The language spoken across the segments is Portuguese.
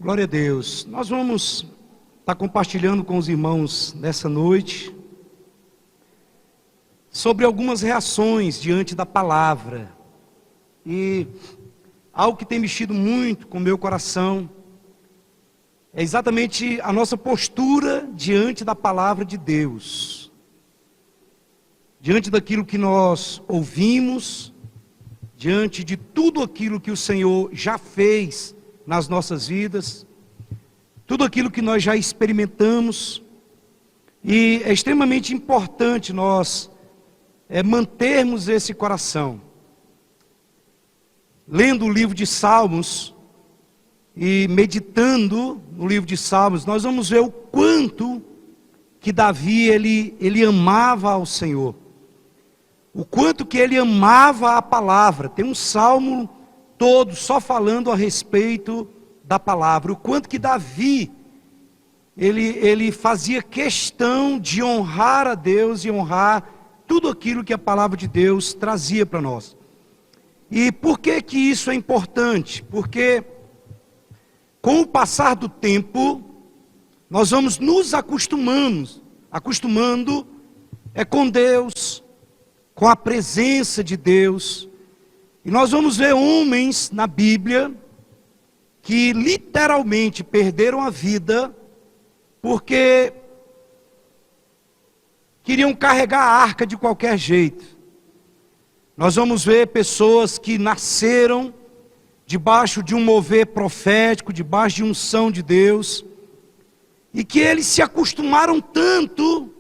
Glória a Deus. Nós vamos estar compartilhando com os irmãos nessa noite sobre algumas reações diante da palavra. E algo que tem mexido muito com o meu coração é exatamente a nossa postura diante da palavra de Deus. Diante daquilo que nós ouvimos, diante de tudo aquilo que o Senhor já fez nas nossas vidas, tudo aquilo que nós já experimentamos, e é extremamente importante nós mantermos esse coração. Lendo o livro de Salmos e meditando no livro de Salmos, nós vamos ver o quanto que Davi ele amava ao Senhor, o quanto que ele amava a palavra. Tem um salmo todo só falando a respeito da palavra, o quanto que Davi ele fazia questão de honrar a Deus e honrar tudo aquilo que a palavra de Deus trazia para nós. E por que que isso é importante? Porque com o passar do tempo nós vamos nos acostumando com Deus, com a presença de Deus. E nós vamos ver homens na Bíblia que literalmente perderam a vida porque queriam carregar a arca de qualquer jeito. Nós vamos ver pessoas que nasceram debaixo de um mover profético, debaixo de unção de Deus, e que eles se acostumaram tanto.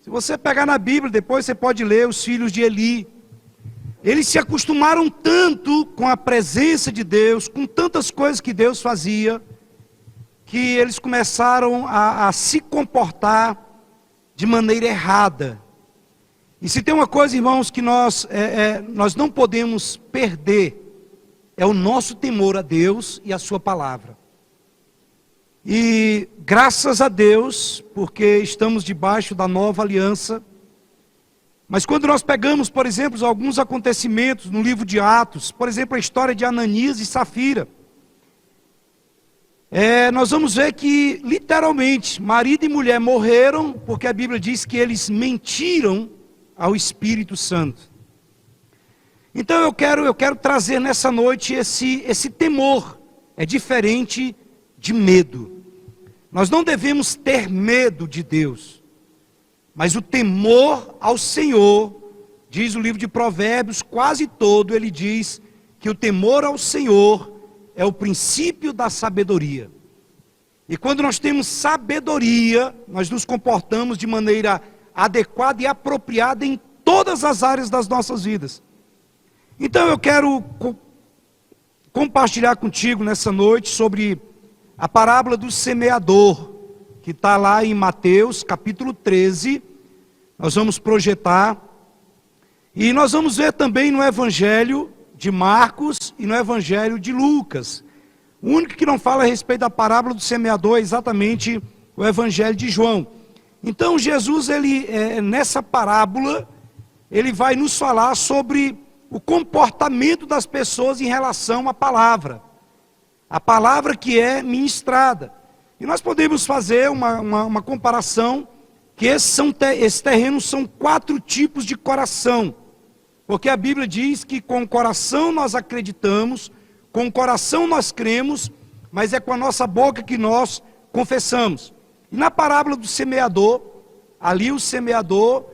Se você pegar na Bíblia, depois você pode ler os filhos de Eli. Eles se acostumaram tanto com a presença de Deus, com tantas coisas que Deus fazia, que eles começaram a se comportar de maneira errada. E se tem uma coisa, irmãos, que nós não podemos perder, é o nosso temor a Deus e a sua palavra. E graças a Deus, porque estamos debaixo da nova aliança. Mas quando nós pegamos, por exemplo, alguns acontecimentos no livro de Atos, por exemplo, a história de Ananias e Safira, nós vamos ver que, literalmente, marido e mulher morreram, porque a Bíblia diz que eles mentiram ao Espírito Santo. Então eu quero trazer nessa noite esse temor. É diferente de medo. Nós não devemos ter medo de Deus, mas o temor ao Senhor, diz o livro de Provérbios, quase todo ele diz que o temor ao Senhor é o princípio da sabedoria. E quando nós temos sabedoria, nós nos comportamos de maneira adequada e apropriada em todas as áreas das nossas vidas. Então eu quero compartilhar contigo nessa noite sobre a parábola do semeador, que está lá em Mateus capítulo 13, nós vamos projetar, e nós vamos ver também no Evangelho de Marcos e no Evangelho de Lucas. O único que não fala a respeito da parábola do semeador é exatamente o Evangelho de João. Então Jesus, nessa parábola, ele vai nos falar sobre o comportamento das pessoas em relação à palavra. A palavra que é ministrada. E nós podemos fazer uma comparação, que esses terrenos são 4 tipos de coração. Porque a Bíblia diz que com o coração nós acreditamos, com o coração nós cremos, mas é com a nossa boca que nós confessamos. E na parábola do semeador, ali o semeador,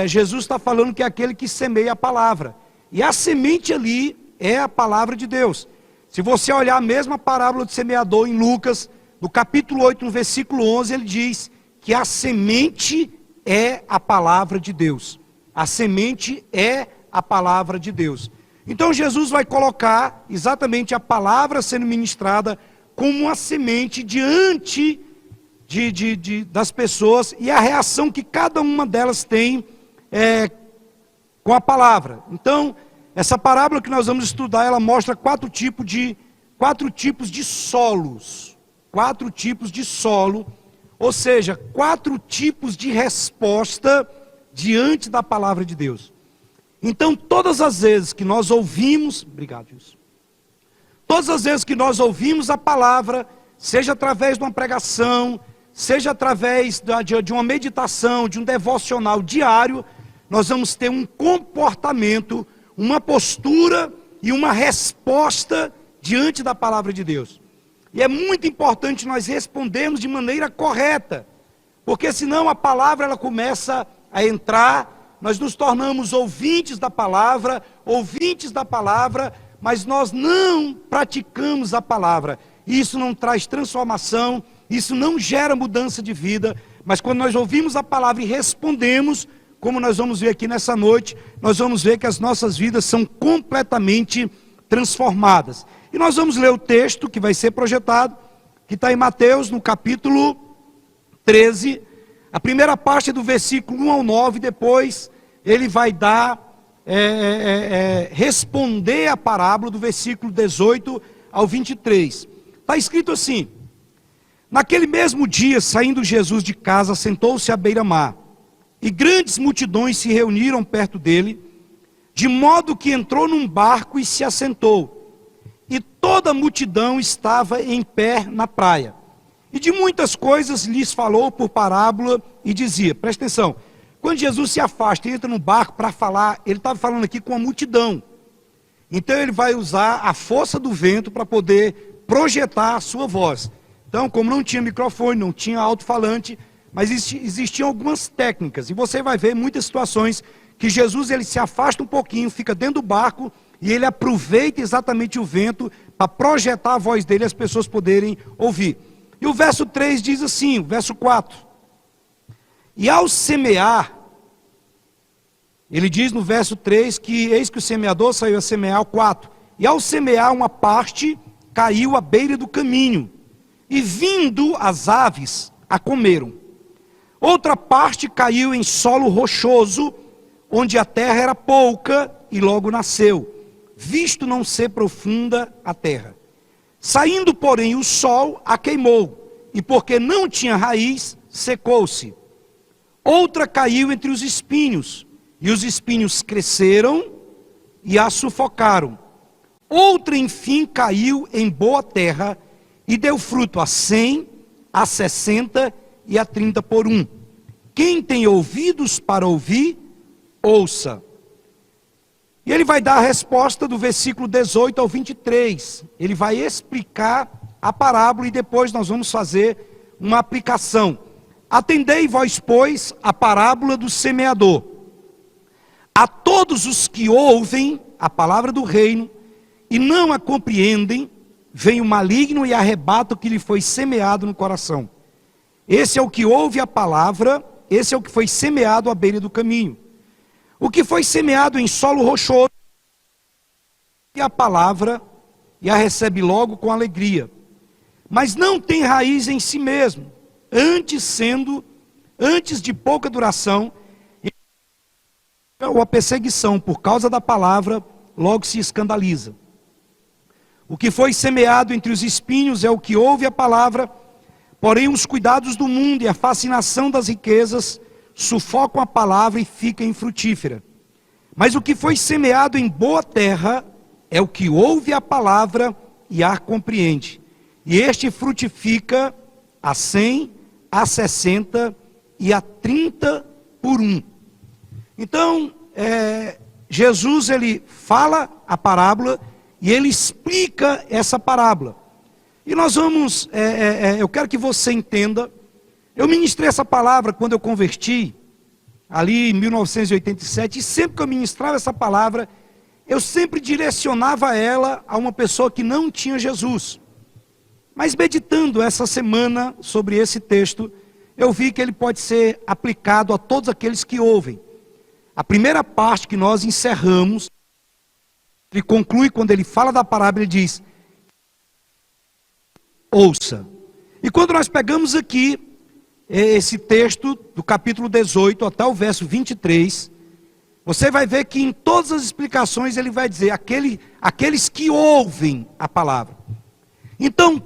Jesus está falando que é aquele que semeia a palavra. E a semente ali é a palavra de Deus. Se você olhar a mesma parábola do semeador em Lucas, no capítulo 8, no versículo 11, ele diz que a semente é a palavra de Deus. A semente é a palavra de Deus. Então Jesus vai colocar exatamente a palavra sendo ministrada como uma semente diante das pessoas, e a reação que cada uma delas tem com a palavra. Então, essa parábola que nós vamos estudar, ela mostra 4 tipos de solos. 4 tipos de solo, ou seja, 4 tipos de resposta diante da palavra de Deus. Então, todas as vezes que nós ouvimos, obrigado, Wilson. Todas as vezes que nós ouvimos a palavra, seja através de uma pregação, seja através de uma meditação, de um devocional diário, nós vamos ter um comportamento, uma postura e uma resposta diante da palavra de Deus. E é muito importante nós respondermos de maneira correta, porque senão a palavra ela começa a entrar, nós nos tornamos ouvintes da palavra, mas nós não praticamos a palavra. Isso não traz transformação, isso não gera mudança de vida, mas quando nós ouvimos a palavra e respondemos, como nós vamos ver aqui nessa noite, nós vamos ver que as nossas vidas são completamente transformadas. E nós vamos ler o texto que vai ser projetado, que está em Mateus, no capítulo 13, a primeira parte do versículo 1 ao 9, depois ele vai dar, responder a parábola do versículo 18 ao 23. Está escrito assim: naquele mesmo dia, saindo Jesus de casa, sentou-se à beira-mar, e grandes multidões se reuniram perto dele, de modo que entrou num barco e se assentou. E toda a multidão estava em pé na praia. E de muitas coisas lhes falou por parábola e dizia, presta atenção, quando Jesus se afasta e entra no barco para falar, ele estava falando aqui com a multidão. Então ele vai usar a força do vento para poder projetar a sua voz. Então, como não tinha microfone, não tinha alto-falante, mas existiam algumas técnicas. E você vai ver muitas situações que Jesus ele se afasta um pouquinho, fica dentro do barco e ele aproveita exatamente o vento para projetar a voz dele e as pessoas poderem ouvir. E o verso 3 diz assim, o verso 4. E ao semear, ele diz no verso 3 que eis que o semeador saiu a semear, o 4. E ao semear uma parte, caiu à beira do caminho. E vindo as aves, a comeram. Outra parte caiu em solo rochoso, onde a terra era pouca e logo nasceu, visto não ser profunda a terra. Saindo, porém, o sol a queimou, e porque não tinha raiz, secou-se. Outra caiu entre os espinhos, e os espinhos cresceram e a sufocaram. Outra, enfim, caiu em boa terra, e deu fruto a 100, a 60 e a 30 por 1. Quem tem ouvidos para ouvir, ouça. E ele vai dar a resposta do versículo 18 ao 23. Ele vai explicar a parábola e depois nós vamos fazer uma aplicação. Atendei vós, pois, a parábola do semeador. A todos os que ouvem a palavra do reino e não a compreendem, vem o maligno e arrebata o que lhe foi semeado no coração. Esse é o que ouve a palavra, esse é o que foi semeado à beira do caminho. O que foi semeado em solo rochoso, e a palavra, e a recebe logo com alegria. Mas não tem raiz em si mesmo, antes de pouca duração, ou a perseguição por causa da palavra, logo se escandaliza. O que foi semeado entre os espinhos é o que ouve a palavra, porém os cuidados do mundo e a fascinação das riquezas sufocam a palavra e fica infrutífera. Mas o que foi semeado em boa terra é o que ouve a palavra e a compreende. E este frutifica a 100, a 60 e a 30 por 1. Então, Jesus ele fala a parábola e ele explica essa parábola. E nós vamos, eu quero que você entenda, eu ministrei essa palavra quando eu converti, ali em 1987, e sempre que eu ministrava essa palavra, eu sempre direcionava ela a uma pessoa que não tinha Jesus. Mas meditando essa semana sobre esse texto, eu vi que ele pode ser aplicado a todos aqueles que ouvem. A primeira parte que nós encerramos, ele conclui quando ele fala da parábola, ele diz, ouça. E quando nós pegamos aqui, esse texto do capítulo 18 até o verso 23, você vai ver que em todas as explicações ele vai dizer, aqueles que ouvem a palavra. Então,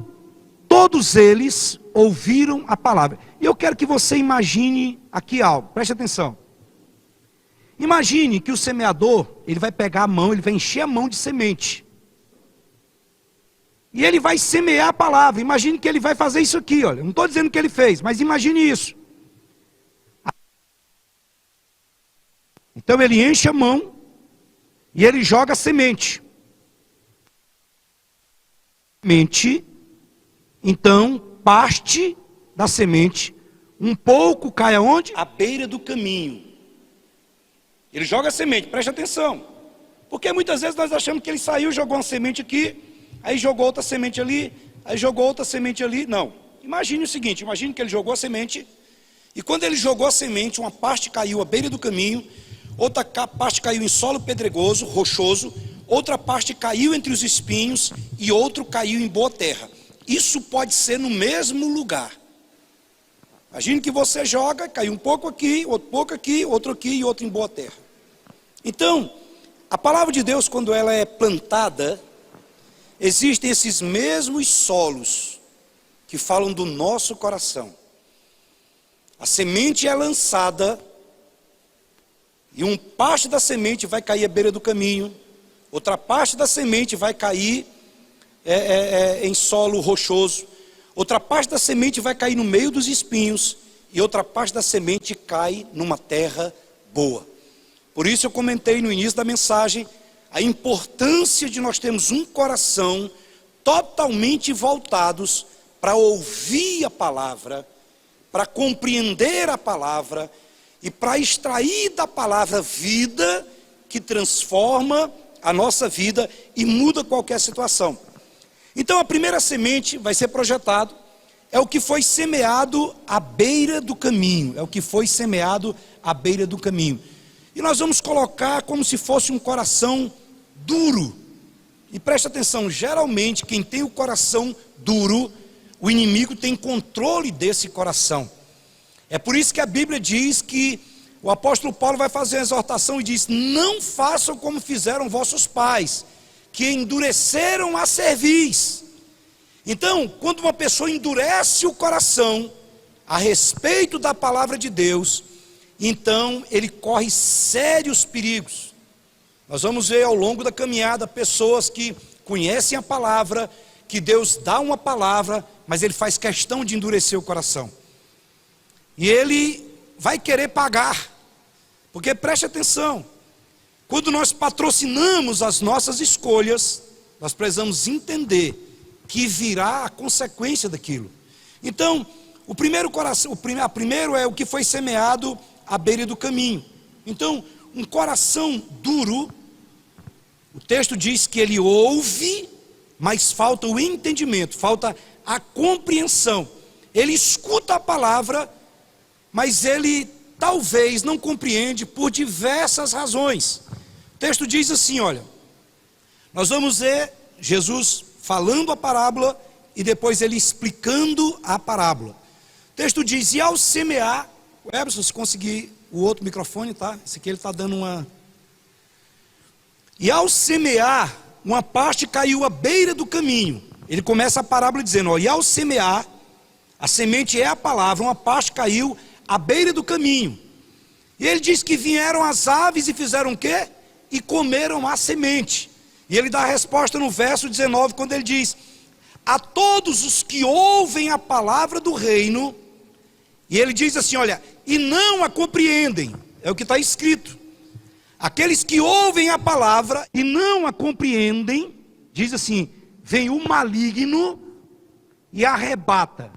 todos eles ouviram a palavra. E eu quero que você imagine aqui algo, preste atenção. Imagine que o semeador, ele vai pegar a mão, ele vai encher a mão de semente. E ele vai semear a palavra. Imagine que ele vai fazer isso aqui, olha. Não estou dizendo que ele fez, mas imagine isso. Então ele enche a mão e ele joga a semente. Então, parte da semente, um pouco cai aonde? À beira do caminho. Ele joga a semente, preste atenção. Porque muitas vezes nós achamos que ele saiu, jogou uma semente aqui, aí jogou outra semente ali, aí jogou outra semente ali. Não. Imagine o seguinte, imagine que ele jogou a semente, e quando ele jogou a semente, uma parte caiu à beira do caminho, outra parte caiu em solo pedregoso, rochoso, outra parte caiu entre os espinhos e outro caiu em boa terra. Isso pode ser no mesmo lugar. Imagine que você joga, cai um pouco aqui, outro aqui e outro em boa terra. Então, a palavra de Deus, quando ela é plantada, existem esses mesmos solos que falam do nosso coração. A semente é lançada e uma parte da semente vai cair à beira do caminho, outra parte da semente vai cair em solo rochoso, outra parte da semente vai cair no meio dos espinhos e outra parte da semente cai numa terra boa. Por isso eu comentei no início da mensagem a importância de nós termos um coração totalmente voltados para ouvir a palavra, para compreender a palavra e para extrair da palavra vida que transforma a nossa vida e muda qualquer situação. Então a primeira semente vai ser projetado, é o que foi semeado à beira do caminho, é o que foi semeado à beira do caminho. E nós vamos colocar como se fosse um coração duro. E preste atenção, geralmente quem tem o coração duro, o inimigo tem controle desse coração. É por isso que a Bíblia diz que o apóstolo Paulo vai fazer uma exortação e diz: não façam como fizeram vossos pais, que endureceram a cerviz. Então, quando uma pessoa endurece o coração a respeito da palavra de Deus, então ele corre sérios perigos. Nós vamos ver ao longo da caminhada pessoas que conhecem a palavra, que Deus dá uma palavra, mas ele faz questão de endurecer o coração. E ele vai querer pagar, porque preste atenção, quando nós patrocinamos as nossas escolhas, nós precisamos entender que virá a consequência daquilo. Então, o primeiro é o que foi semeado à beira do caminho. Então, um coração duro, o texto diz que ele ouve, mas falta o entendimento, falta a compreensão. Ele escuta a palavra, mas ele talvez não compreende por diversas razões. O texto diz assim, olha, nós vamos ver Jesus falando a parábola e depois ele explicando a parábola. O texto diz: e ao semear, Eberson, se conseguir o outro microfone, tá? Esse aqui ele está dando uma... E ao semear, uma parte caiu à beira do caminho. Ele começa a parábola dizendo, ó, e ao semear, a semente é a palavra, uma parte caiu à beira do caminho. E ele diz que vieram as aves e fizeram o quê? E comeram a semente. E ele dá a resposta no verso 19, quando ele diz: a todos os que ouvem a palavra do reino, e ele diz assim, olha, e não a compreendem, é o que está escrito. Aqueles que ouvem a palavra e não a compreendem, diz assim, vem o maligno e arrebata.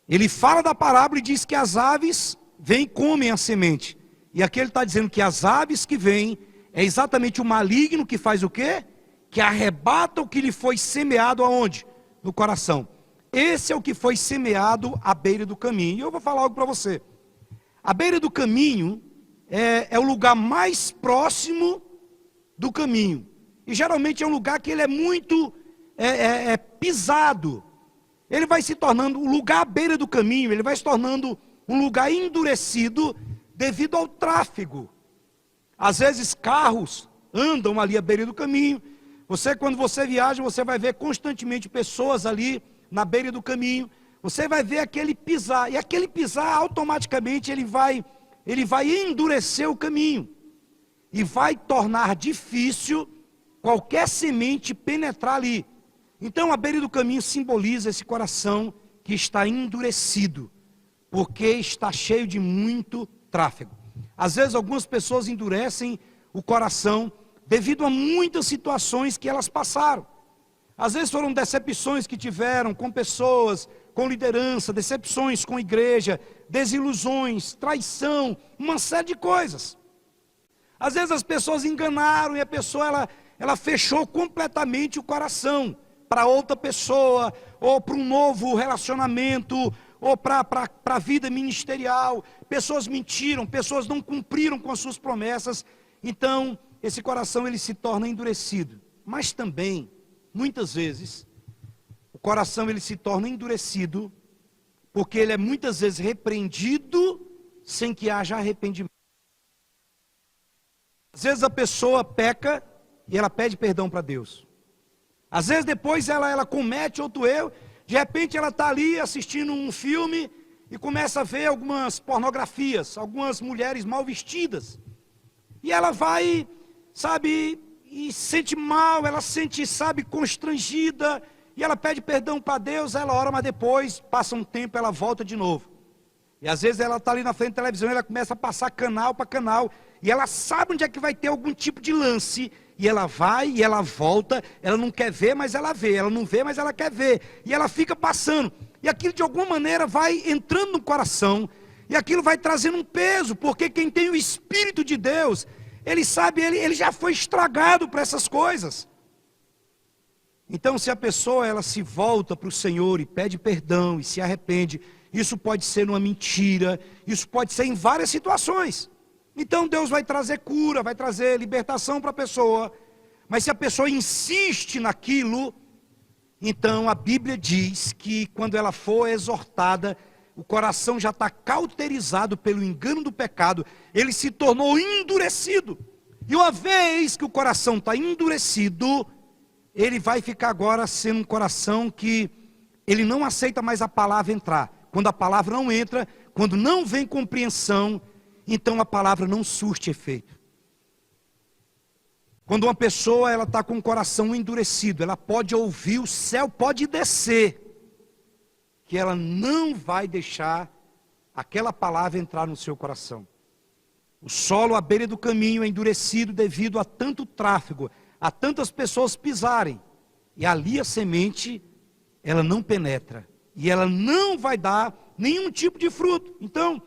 Ele fala da parábola e diz que as aves vêm e comem a semente. E aqui ele está dizendo que as aves que vêm, é exatamente o maligno que faz o quê? Que arrebata o que lhe foi semeado aonde? No coração. Esse é o que foi semeado à beira do caminho. E eu vou falar algo para você. A beira do caminho é o lugar mais próximo do caminho. E geralmente é um lugar que ele é muito pisado. Ele vai se tornando, o lugar à beira do caminho, ele vai se tornando um lugar endurecido devido ao tráfego. Às vezes carros andam ali à beira do caminho. Quando você viaja, você vai ver constantemente pessoas ali na beira do caminho. Você vai ver aquele pisar, e aquele pisar automaticamente ele vai endurecer o caminho. E vai tornar difícil qualquer semente penetrar ali. Então a beira do caminho simboliza esse coração que está endurecido, porque está cheio de muito tráfego. Às vezes algumas pessoas endurecem o coração devido a muitas situações que elas passaram. Às vezes foram decepções que tiveram com pessoas, com liderança, decepções com igreja, desilusões, traição, uma série de coisas. Às vezes as pessoas enganaram e a pessoa ela fechou completamente o coração para outra pessoa, ou para um novo relacionamento, ou para a vida ministerial. Pessoas mentiram, pessoas não cumpriram com as suas promessas. Então, esse coração ele se torna endurecido. Mas também, muitas vezes, o coração ele se torna endurecido, porque ele é muitas vezes repreendido sem que haja arrependimento. Às vezes a pessoa peca e ela pede perdão para Deus. Às vezes depois ela comete outro erro, de repente ela está ali assistindo um filme e começa a ver algumas pornografias, algumas mulheres mal vestidas. E ela vai, sabe, e sente mal, ela sente, sabe, constrangida, e ela pede perdão para Deus, ela ora, mas depois, passa um tempo, ela volta de novo. E às vezes ela está ali na frente da televisão, ela começa a passar canal para canal, e ela sabe onde é que vai ter algum tipo de lance, e ela vai e ela volta, ela não quer ver, mas ela vê, ela não vê, mas ela quer ver, e ela fica passando, e aquilo de alguma maneira vai entrando no coração, e aquilo vai trazendo um peso, porque quem tem o Espírito de Deus, ele sabe, ele já foi estragado para essas coisas. Então se a pessoa ela se volta para o Senhor e pede perdão e se arrepende, isso pode ser numa mentira, isso pode ser em várias situações. Então Deus vai trazer cura, vai trazer libertação para a pessoa. Mas se a pessoa insiste naquilo, então a Bíblia diz que quando ela for exortada, o coração já está cauterizado pelo engano do pecado, ele se tornou endurecido. E uma vez que o coração está endurecido, ele vai ficar agora sendo um coração que ele não aceita mais a palavra entrar. Quando a palavra não entra, quando não vem compreensão, então a palavra não surte efeito. Quando uma pessoa ela está com o coração endurecido, ela pode ouvir, o céu pode descer, que ela não vai deixar aquela palavra entrar no seu coração. O solo à beira do caminho é endurecido devido a tanto tráfego, a tantas pessoas pisarem, e ali a semente ela não penetra, e ela não vai dar nenhum tipo de fruto. Então,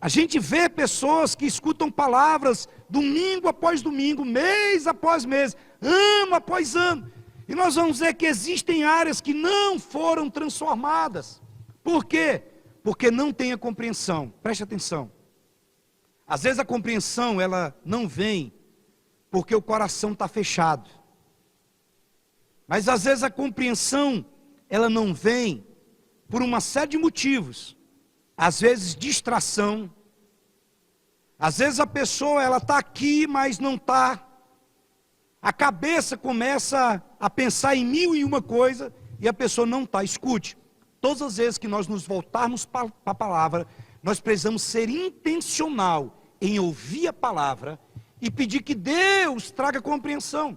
a gente vê pessoas que escutam palavras domingo após domingo, mês após mês, ano após ano. E nós vamos ver que existem áreas que não foram transformadas. Por quê? Porque não tem a compreensão. Preste atenção. Às vezes a compreensão ela não vem porque o coração está fechado. Mas às vezes a compreensão ela não vem por uma série de motivos. Às vezes distração, às vezes a pessoa ela está aqui, mas não está. A cabeça começa a pensar em mil e uma coisa e a pessoa não está. Escute, todas as vezes que nós nos voltarmos para a palavra, nós precisamos ser intencional em ouvir a palavra e pedir que Deus traga compreensão.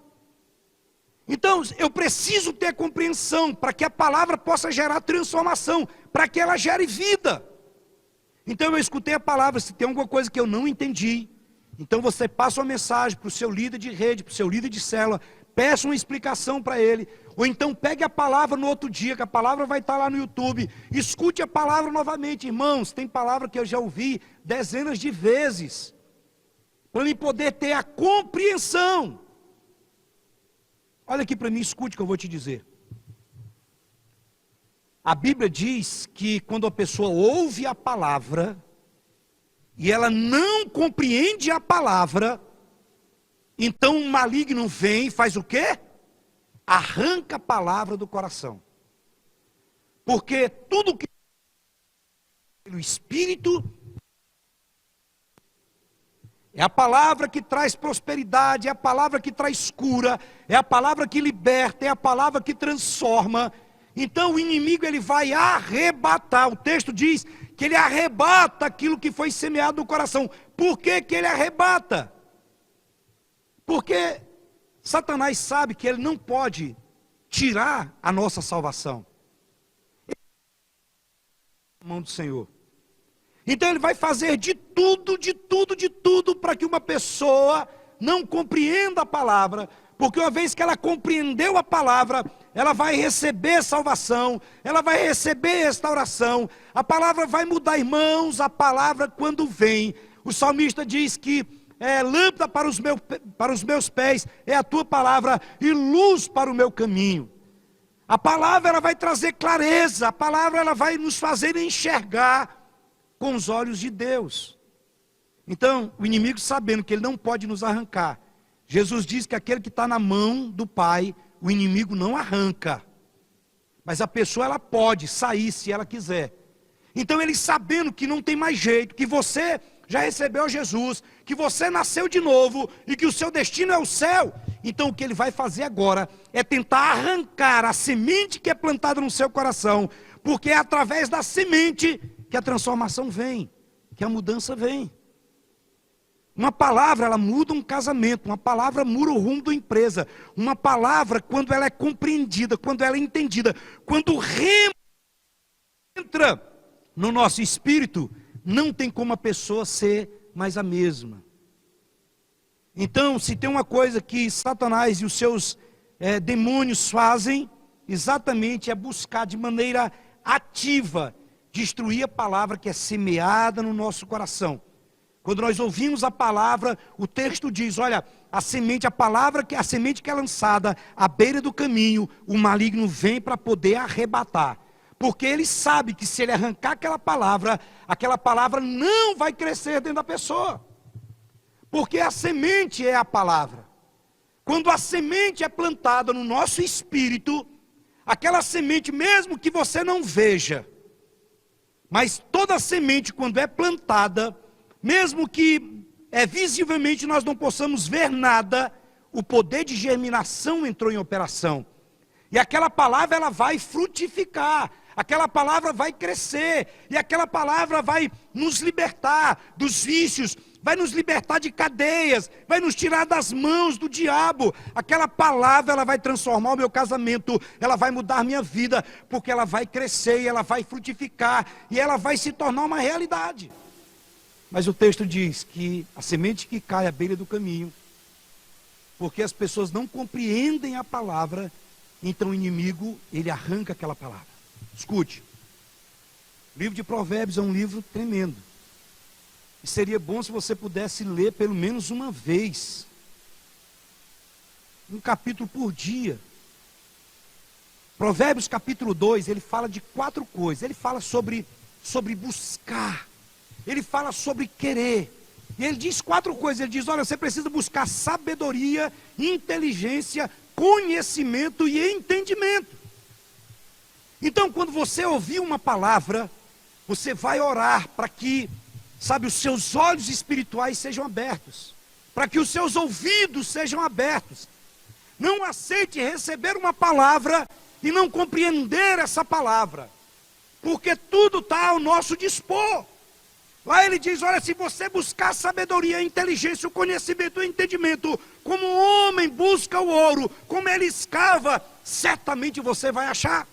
Então, eu preciso ter compreensão para que a palavra possa gerar transformação, para que ela gere vida. Então eu escutei a palavra, se tem alguma coisa que eu não entendi, então você passa uma mensagem para o seu líder de rede, para o seu líder de célula, peça uma explicação para ele, ou então pegue a palavra no outro dia, que a palavra vai estar lá no YouTube, escute a palavra novamente. Irmãos, tem palavra que eu já ouvi dezenas de vezes, para me poder ter a compreensão. Olha aqui para mim, escute o que eu vou te dizer. A Bíblia diz que quando a pessoa ouve a palavra, e ela não compreende a palavra, então o maligno vem e faz o quê? Arranca a palavra do coração. Porque tudo que pelo Espírito é a palavra que traz prosperidade, é a palavra que traz cura, é a palavra que liberta, é a palavra que transforma. Então o inimigo ele vai arrebatar. O texto diz que ele arrebata aquilo que foi semeado no coração. Por que que ele arrebata? Porque Satanás sabe que ele não pode tirar a nossa salvação. Ele está na mão do Senhor. Então ele vai fazer de tudo para que uma pessoa não compreenda a palavra, porque uma vez que ela compreendeu a palavra, ela vai receber salvação, ela vai receber restauração, a palavra vai mudar, irmãos. A palavra, quando vem, o salmista diz que é lâmpada para os meus pés, é a tua palavra, e luz para o meu caminho. A palavra, ela vai trazer clareza, a palavra, ela vai nos fazer enxergar com os olhos de Deus. Então, o inimigo, sabendo que ele não pode nos arrancar, Jesus diz que aquele que está na mão do Pai, o inimigo não arranca, mas a pessoa, ela pode sair se ela quiser. Então ele, sabendo que não tem mais jeito, que você já recebeu Jesus, que você nasceu de novo e que o seu destino é o céu, então o que ele vai fazer agora é tentar arrancar a semente que é plantada no seu coração, porque é através da semente que a transformação vem, que a mudança vem. Uma palavra, ela muda um casamento, uma palavra muda o rumo da empresa, uma palavra, quando ela é compreendida, quando ela é entendida, quando o remo entra no nosso espírito, não tem como a pessoa ser mais a mesma. Então, se tem uma coisa que Satanás e os seus demônios fazem, exatamente é buscar de maneira ativa destruir a palavra que é semeada no nosso coração. Quando nós ouvimos a palavra, o texto diz, olha, a semente que é lançada à beira do caminho, o maligno vem para poder arrebatar. Porque ele sabe que se ele arrancar aquela palavra não vai crescer dentro da pessoa. Porque a semente é a palavra. Quando a semente é plantada no nosso espírito, aquela semente, mesmo que você não veja, mas toda semente, quando é plantada, mesmo que visivelmente nós não possamos ver nada, o poder de germinação entrou em operação. E aquela palavra, ela vai frutificar, aquela palavra vai crescer, e aquela palavra vai nos libertar dos vícios, vai nos libertar de cadeias, vai nos tirar das mãos do diabo. Aquela palavra, ela vai transformar o meu casamento, ela vai mudar a minha vida, porque ela vai crescer, e ela vai frutificar, e ela vai se tornar uma realidade. Mas o texto diz que a semente que cai à beira do caminho, porque as pessoas não compreendem a palavra, então o inimigo, ele arranca aquela palavra. Escute, o livro de Provérbios é um livro tremendo. E seria bom se você pudesse ler pelo menos uma vez, um capítulo por dia. Provérbios capítulo 2, ele fala de 4 coisas. Ele fala sobre buscar. Ele fala sobre querer. E ele diz 4 coisas. Ele diz, olha, você precisa buscar sabedoria, inteligência, conhecimento e entendimento. Então, quando você ouvir uma palavra, você vai orar para que, os seus olhos espirituais sejam abertos, para que os seus ouvidos sejam abertos. Não aceite receber uma palavra e não compreender essa palavra, porque tudo está ao nosso dispor. Lá ele diz, olha, se você buscar sabedoria, inteligência, o conhecimento, o entendimento, como o homem busca o ouro, como ele escava, certamente você vai achar.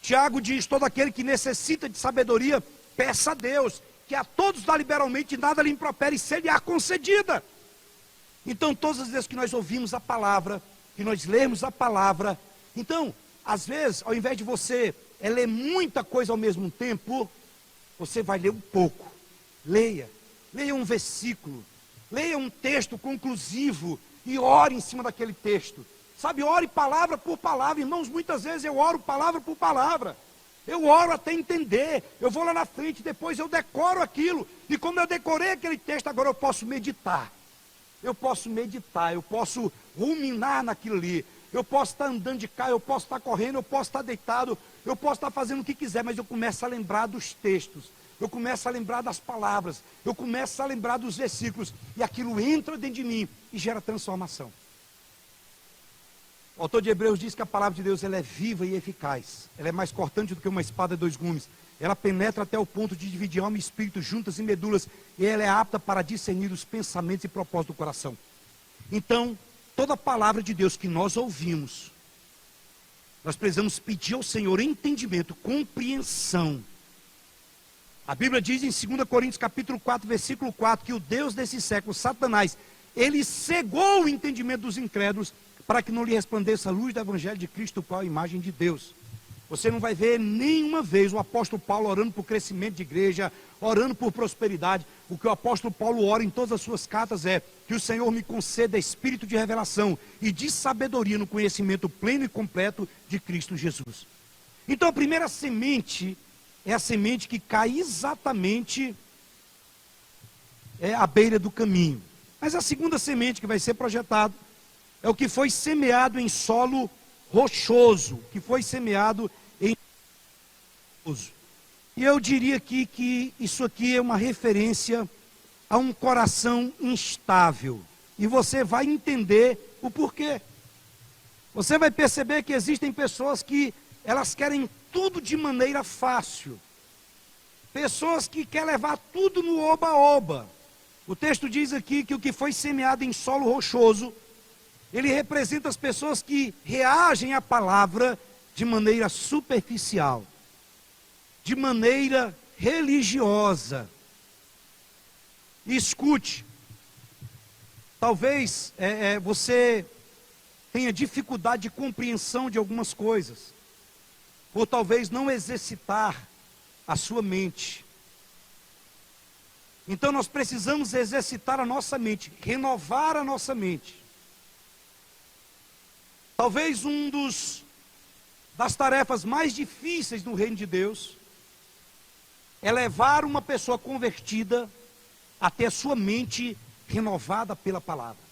Tiago diz, todo aquele que necessita de sabedoria, peça a Deus, que a todos dá liberalmente, nada lhe impropere, ser-lhe-á concedida. Então, todas as vezes que nós ouvimos a palavra, que nós lemos a palavra, então, às vezes, ao invés de você ler muita coisa ao mesmo tempo, você vai ler um pouco. Leia um versículo, leia um texto conclusivo e ore em cima daquele texto. Ore palavra por palavra. Irmãos, muitas vezes eu oro palavra por palavra. Eu oro até entender. Eu vou lá na frente, depois eu decoro aquilo. E como eu decorei aquele texto, agora eu posso meditar. Eu posso ruminar naquilo ali. Eu posso estar andando de cá, eu posso estar correndo, eu posso estar deitado, eu posso estar fazendo o que quiser, mas eu começo a lembrar dos textos. Eu começo a lembrar das palavras. Eu começo a lembrar dos versículos. E aquilo entra dentro de mim e gera transformação. O autor de Hebreus diz que a palavra de Deus, ela é viva e eficaz. Ela é mais cortante do que uma espada de 2 gumes. Ela penetra até o ponto de dividir alma e espírito, juntas e medulas. E ela é apta para discernir os pensamentos e propósitos do coração. Então, toda palavra de Deus que nós ouvimos, nós precisamos pedir ao Senhor entendimento, compreensão. A Bíblia diz em 2 Coríntios capítulo 4, versículo 4, que o Deus desse século, Satanás, ele cegou o entendimento dos incrédulos, para que não lhe resplandeça a luz do Evangelho de Cristo, qual é a imagem de Deus. Você não vai ver nenhuma vez o apóstolo Paulo orando por crescimento de igreja, orando por prosperidade. O que o apóstolo Paulo ora em todas as suas cartas é que o Senhor me conceda espírito de revelação e de sabedoria no conhecimento pleno e completo de Cristo Jesus. Então a primeira semente é a semente que cai exatamente à beira do caminho. Mas a segunda semente que vai ser projetada é o que foi semeado em solo rochoso, que foi semeado em rochoso. E eu diria aqui que isso aqui é uma referência a um coração instável. E você vai entender o porquê. Você vai perceber que existem pessoas que elas querem tudo de maneira fácil. Pessoas que querem levar tudo no oba-oba. O texto diz aqui que o que foi semeado em solo rochoso, ele representa as pessoas que reagem à palavra de maneira superficial, de maneira religiosa. E escute, talvez você tenha dificuldade de compreensão de algumas coisas, ou talvez não exercitar a sua mente. Então nós precisamos exercitar a nossa mente, renovar a nossa mente. Talvez das tarefas mais difíceis no reino de Deus é levar uma pessoa convertida a ter a sua mente renovada pela palavra.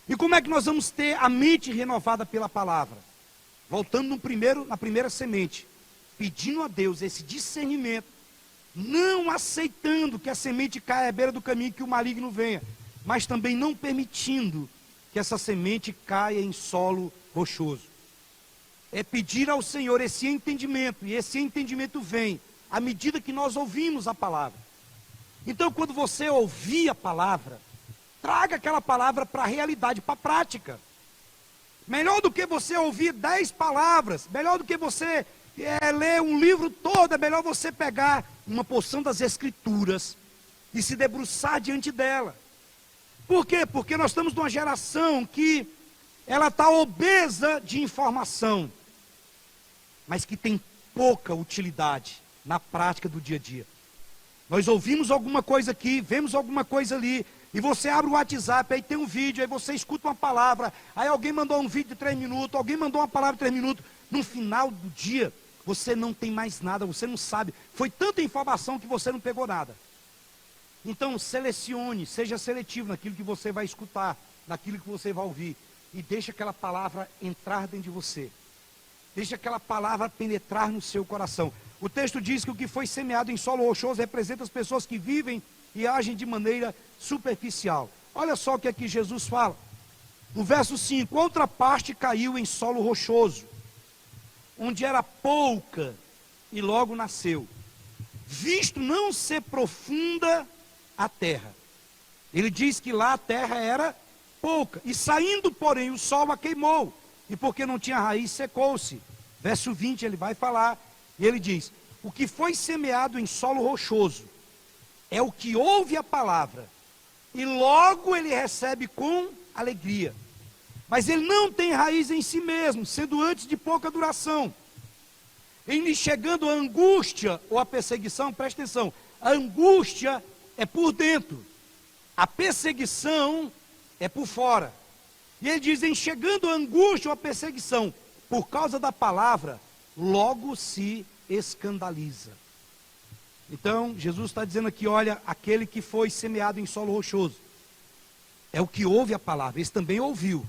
E como é que nós vamos ter a mente renovada pela palavra? Voltando na primeira semente, pedindo a Deus esse discernimento, não aceitando que a semente caia à beira do caminho, que o maligno venha, mas também não permitindo que essa semente caia em solo rochoso. É pedir ao Senhor esse entendimento, e esse entendimento vem à medida que nós ouvimos a palavra. Então, quando você ouvir a palavra, traga aquela palavra para a realidade, para a prática. Melhor do que você ouvir 10 palavras, melhor do que você ler um livro todo, é melhor você pegar uma porção das Escrituras e se debruçar diante dela. Por quê? Porque nós estamos numa geração que ela está obesa de informação, mas que tem pouca utilidade na prática do dia a dia. Nós ouvimos alguma coisa aqui, vemos alguma coisa ali, e você abre o WhatsApp, aí tem um vídeo, aí você escuta uma palavra, aí alguém mandou um vídeo de 3 minutos, alguém mandou uma palavra de 3 minutos, no final do dia, você não tem mais nada, você não sabe, foi tanta informação que você não pegou nada. Então selecione, seja seletivo naquilo que você vai escutar, naquilo que você vai ouvir, e deixe aquela palavra entrar dentro de você, deixe aquela palavra penetrar no seu coração. O texto diz que o que foi semeado em solo rochoso representa as pessoas que vivem e agem de maneira superficial. Olha só o que aqui Jesus fala, no verso 5, outra parte caiu em solo rochoso, onde era pouca, e logo nasceu, visto não ser profunda a terra. Ele diz que lá a terra era pouca, e saindo porém o sol a queimou, e porque não tinha raiz secou-se. Verso 20 ele vai falar, e ele diz, o que foi semeado em solo rochoso, é o que ouve a palavra, e logo ele recebe com alegria, mas ele não tem raiz em si mesmo, sendo antes de pouca duração. Em lhe chegando a angústia ou a perseguição, presta atenção, a angústia é por dentro, a perseguição é por fora. E ele diz, em chegando a angústia ou a perseguição, por causa da palavra, logo se escandaliza. Então, Jesus está dizendo aqui, olha, aquele que foi semeado em solo rochoso, é o que ouve a palavra, esse também ouviu.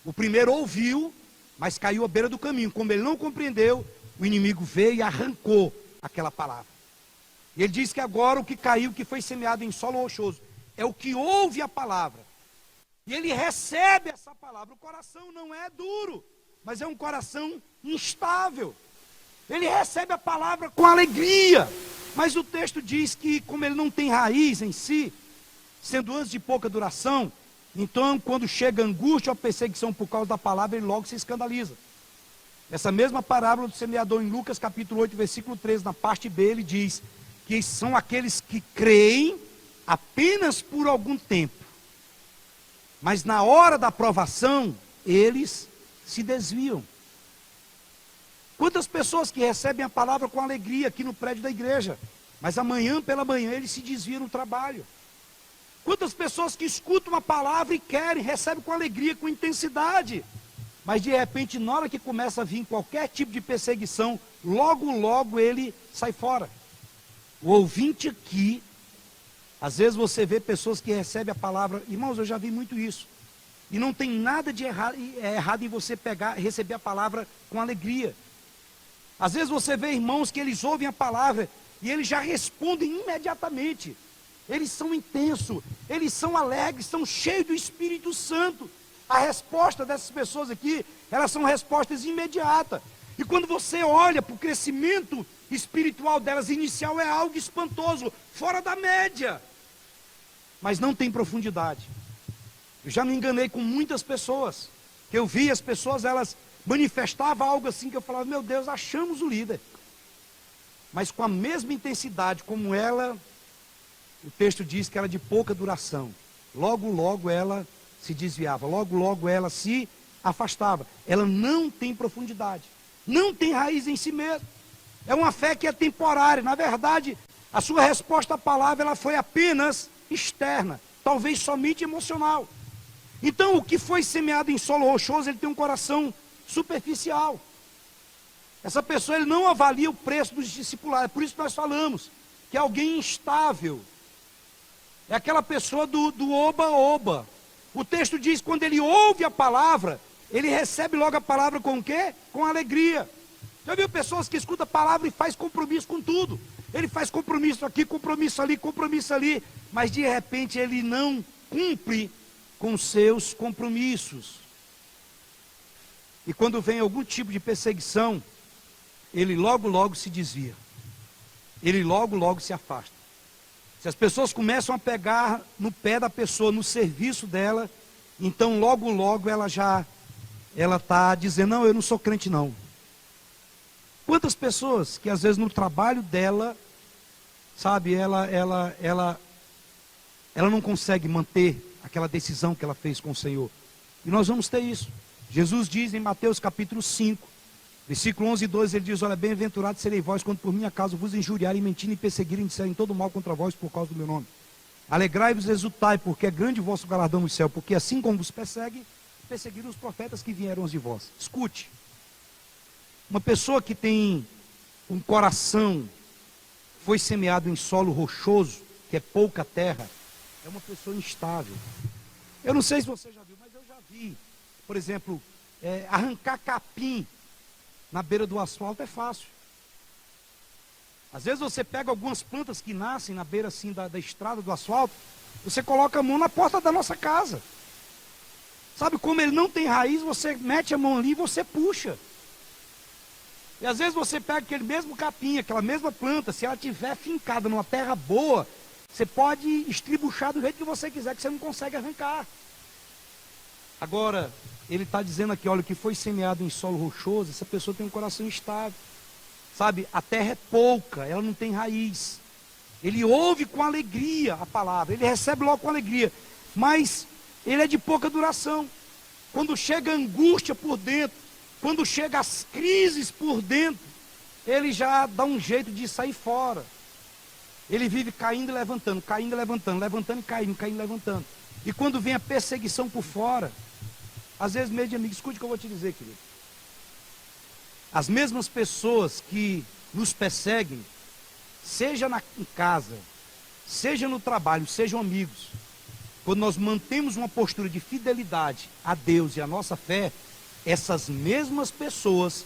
O primeiro ouviu, mas caiu à beira do caminho, como ele não compreendeu, o inimigo veio e arrancou aquela palavra. E ele diz que agora o que caiu, que foi semeado em solo rochoso, é o que ouve a palavra. E ele recebe essa palavra. O coração não é duro, mas é um coração instável. Ele recebe a palavra com alegria. Mas o texto diz que, como ele não tem raiz em si, sendo antes de pouca duração, Então, quando chega a angústia ou a perseguição por causa da palavra, ele logo se escandaliza. Essa mesma parábola do semeador em Lucas capítulo 8, versículo 13, na parte B, ele diz que são aqueles que creem apenas por algum tempo, mas na hora da provação, eles se desviam. Quantas pessoas que recebem a palavra com alegria aqui no prédio da igreja, mas amanhã pela manhã eles se desviam no trabalho. Quantas pessoas que escutam a palavra e querem, recebem com alegria, com intensidade, mas de repente na hora que começa a vir qualquer tipo de perseguição, logo ele sai fora. O ouvinte aqui, às vezes você vê pessoas que recebem a palavra, irmãos, eu já vi muito isso, e não tem nada de errado em você receber a palavra com alegria. Às vezes você vê irmãos que eles ouvem a palavra e eles já respondem imediatamente. Eles são intensos, eles são alegres, são cheios do Espírito Santo. A resposta dessas pessoas aqui, elas são respostas imediatas. E quando você olha para o crescimento espiritual delas inicial, é algo espantoso, fora da média. Mas não tem profundidade. Eu já me enganei com muitas pessoas, que eu vi as pessoas, elas manifestavam algo assim, que eu falava, meu Deus, achamos o líder. Mas com a mesma intensidade como ela, o texto diz que era de pouca duração. Logo ela se desviava, logo ela se afastava. Ela não tem profundidade, não tem raiz em si mesma. É uma fé que é temporária. Na verdade, a sua resposta à palavra, ela foi apenas externa, talvez somente emocional. Então, o que foi semeado em solo rochoso, ele tem um coração superficial. Essa pessoa, ele não avalia o preço dos discipulados. É por isso que nós falamos que é alguém instável. É aquela pessoa do oba-oba. O texto diz que quando ele ouve a palavra, ele recebe logo a palavra com o quê? Com alegria. Já viu pessoas que escutam a palavra e faz compromisso com tudo? Ele faz compromisso aqui, compromisso ali, mas de repente ele não cumpre com seus compromissos. E quando vem algum tipo de perseguição, ele logo se desvia. Ele logo se afasta. Se as pessoas começam a pegar no pé da pessoa, no serviço dela, então logo ela está dizendo, não, eu não sou crente não. Quantas pessoas que às vezes no trabalho dela, sabe, ela não consegue manter aquela decisão que ela fez com o Senhor. E nós vamos ter isso. Jesus diz em Mateus capítulo 5, versículo 11 e 12, ele diz, olha, bem-aventurados serei vós, quando por minha causa vos injuriarem, mentirem e perseguirem, disserem todo mal contra vós por causa do meu nome. Alegrai-vos e exultai, porque é grande o vosso galardão no céu, porque assim como vos perseguem, perseguiram os profetas que vieram antes de vós. Escute, uma pessoa que tem um coração, foi semeado em solo rochoso, que é pouca terra, é uma pessoa instável. Eu não sei se você já viu, mas eu já vi, por exemplo, arrancar capim na beira do asfalto é fácil. Às vezes você pega algumas plantas que nascem na beira assim da estrada do asfalto, você coloca a mão na porta da nossa casa. Sabe, como ele não tem raiz, você mete a mão ali e você puxa. E às vezes você pega aquele mesmo capim, aquela mesma planta, se ela estiver fincada numa terra boa, você pode estribuchar do jeito que você quiser, que você não consegue arrancar. Agora, ele está dizendo aqui, olha, o que foi semeado em solo rochoso, essa pessoa tem um coração instável. Sabe, a terra é pouca, ela não tem raiz. Ele ouve com alegria a palavra, ele recebe logo com alegria, mas ele é de pouca duração. Quando chega a angústia por dentro, quando chega as crises por dentro, ele já dá um jeito de sair fora. Ele vive caindo e levantando, levantando e caindo e levantando. E quando vem a perseguição por fora, às vezes, meio de amigo, escute o que eu vou te dizer, querido. As mesmas pessoas que nos perseguem, seja em casa, seja no trabalho, sejam amigos, quando nós mantemos uma postura de fidelidade a Deus e a nossa fé, essas mesmas pessoas,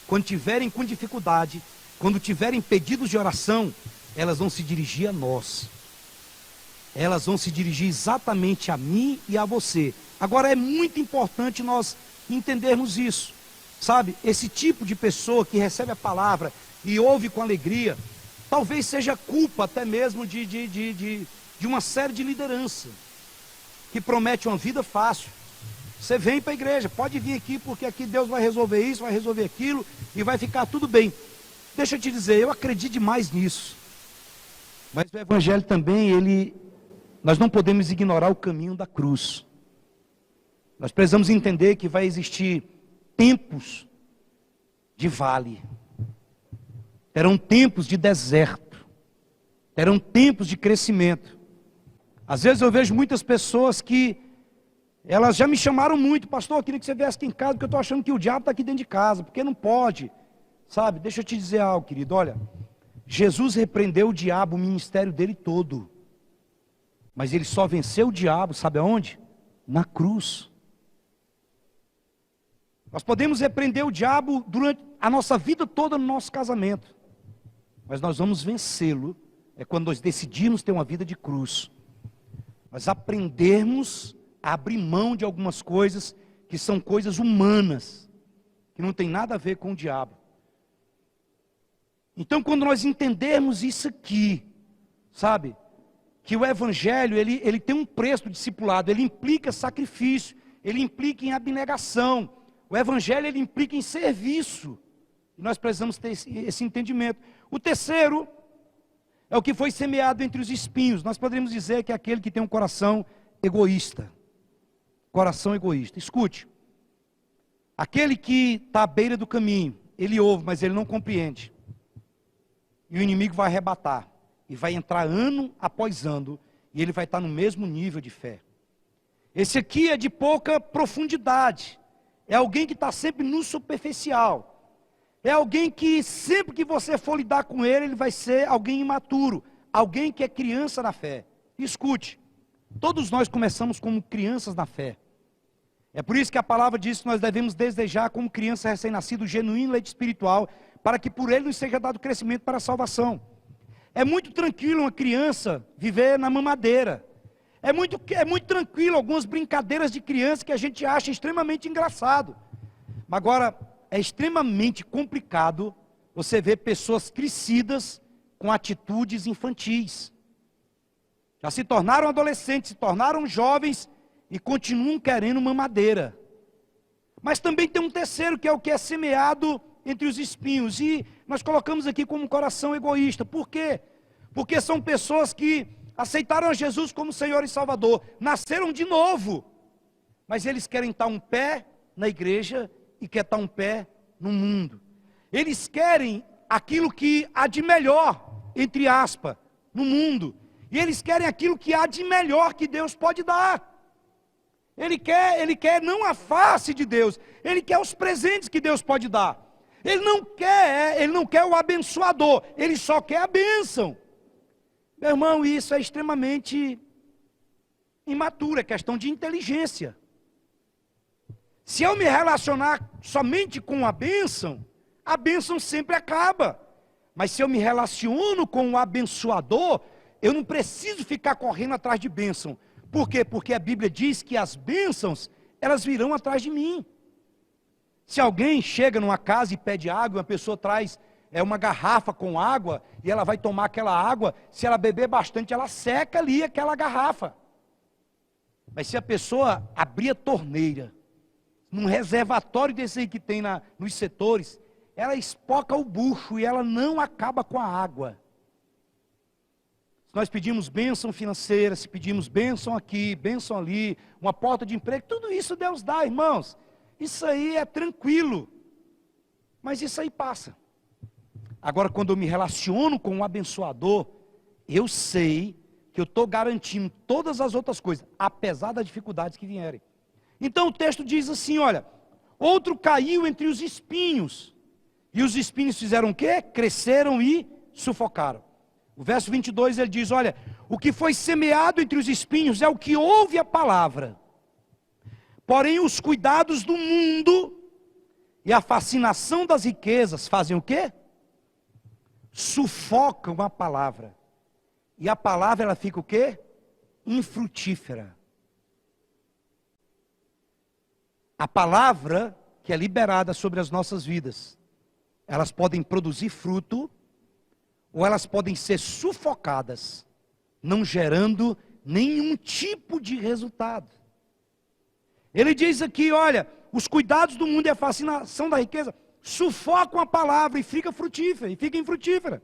quando tiverem com dificuldade, quando tiverem pedidos de oração, elas vão se dirigir a nós. Elas vão se dirigir exatamente a mim e a você. Agora é muito importante nós entendermos isso. Sabe, esse tipo de pessoa que recebe a palavra e ouve com alegria, talvez seja culpa até mesmo de uma série de liderança. que promete uma vida fácil. Você vem para a igreja, pode vir aqui, porque aqui Deus vai resolver isso, vai resolver aquilo, e vai ficar tudo bem. Deixa eu te dizer, eu acredito demais nisso. Mas o Evangelho também, nós não podemos ignorar o caminho da cruz. Nós precisamos entender que vai existir tempos de vale, terão tempos de deserto, terão tempos de crescimento. Às vezes eu vejo muitas pessoas que elas já me chamaram muito: pastor, eu queria que você viesse aqui em casa, porque eu estou achando que o diabo está aqui dentro de casa, porque não pode, sabe? Deixa eu te dizer algo, querido, olha, Jesus repreendeu o diabo, o ministério dele todo, mas ele só venceu o diabo, sabe aonde? Na cruz. Nós podemos repreender o diabo durante a nossa vida toda no nosso casamento, mas nós vamos vencê-lo quando nós decidirmos ter uma vida de cruz, nós aprendermos a abrir mão de algumas coisas que são coisas humanas, que não tem nada a ver com o diabo. Então, quando nós entendermos isso aqui, sabe, que o Evangelho, ele tem um preço do discipulado, ele implica sacrifício, ele implica em abnegação, o Evangelho ele implica em serviço, e nós precisamos ter esse entendimento. O terceiro é o que foi semeado entre os espinhos. Nós poderíamos dizer que é aquele que tem um coração egoísta. Coração egoísta. Escute, aquele que está à beira do caminho, ele ouve, mas ele não compreende. E o inimigo vai arrebatar, e vai entrar ano após ano, e ele vai estar no mesmo nível de fé. Esse aqui é de pouca profundidade, é alguém que está sempre no superficial, é alguém que sempre que você for lidar com ele, ele vai ser alguém imaturo, alguém que é criança na fé. Escute, todos nós começamos como crianças na fé. É por isso que a palavra diz que nós devemos desejar como criança recém-nascido genuíno leite espiritual, para que por ele nos seja dado crescimento para a salvação. É muito tranquilo uma criança viver na mamadeira. É muito tranquilo algumas brincadeiras de criança que a gente acha extremamente engraçado. Mas agora, é extremamente complicado você ver pessoas crescidas com atitudes infantis. Já se tornaram adolescentes, se tornaram jovens e continuam querendo mamadeira. Mas também tem um terceiro, que é o que é semeado entre os espinhos, e nós colocamos aqui como um coração egoísta. Por quê? Porque são pessoas que aceitaram a Jesus como Senhor e Salvador, nasceram de novo, mas eles querem estar um pé na igreja e querem estar um pé no mundo. Eles querem aquilo que há de melhor, entre aspas, no mundo, e eles querem aquilo que há de melhor que Deus pode dar. Ele quer não a face de Deus, ele quer os presentes que Deus pode dar. Ele não quer o abençoador, ele só quer a bênção. Meu irmão, isso é extremamente imaturo, é questão de inteligência. Se eu me relacionar somente com a bênção sempre acaba. Mas se eu me relaciono com o abençoador, eu não preciso ficar correndo atrás de bênção. Por quê? Porque a Bíblia diz que as bênçãos, elas virão atrás de mim. Se alguém chega numa casa e pede água, uma pessoa traz uma garrafa com água, e ela vai tomar aquela água, se ela beber bastante, ela seca ali aquela garrafa. Mas se a pessoa abrir a torneira, num reservatório desse aí que tem nos setores, ela espoca o bucho e ela não acaba com a água. Se nós pedimos bênção financeira, se pedimos bênção aqui, bênção ali, uma porta de emprego, tudo isso Deus dá, irmãos. Isso aí é tranquilo, mas isso aí passa. Agora, quando eu me relaciono com um abençoador, eu sei que eu estou garantindo todas as outras coisas, apesar das dificuldades que vierem. Então o texto diz assim, olha, outro caiu entre os espinhos, e os espinhos fizeram o quê? Cresceram e sufocaram. O verso 22 ele diz, olha, o que foi semeado entre os espinhos é o que ouve a palavra. Porém os cuidados do mundo e a fascinação das riquezas fazem o quê? Sufocam a palavra. E a palavra ela fica o quê? Infrutífera. A palavra que é liberada sobre as nossas vidas, elas podem produzir fruto, ou elas podem ser sufocadas, não gerando nenhum tipo de resultado. Ele diz aqui, olha, os cuidados do mundo e a fascinação da riqueza sufocam a palavra e fica frutífera, e fica infrutífera.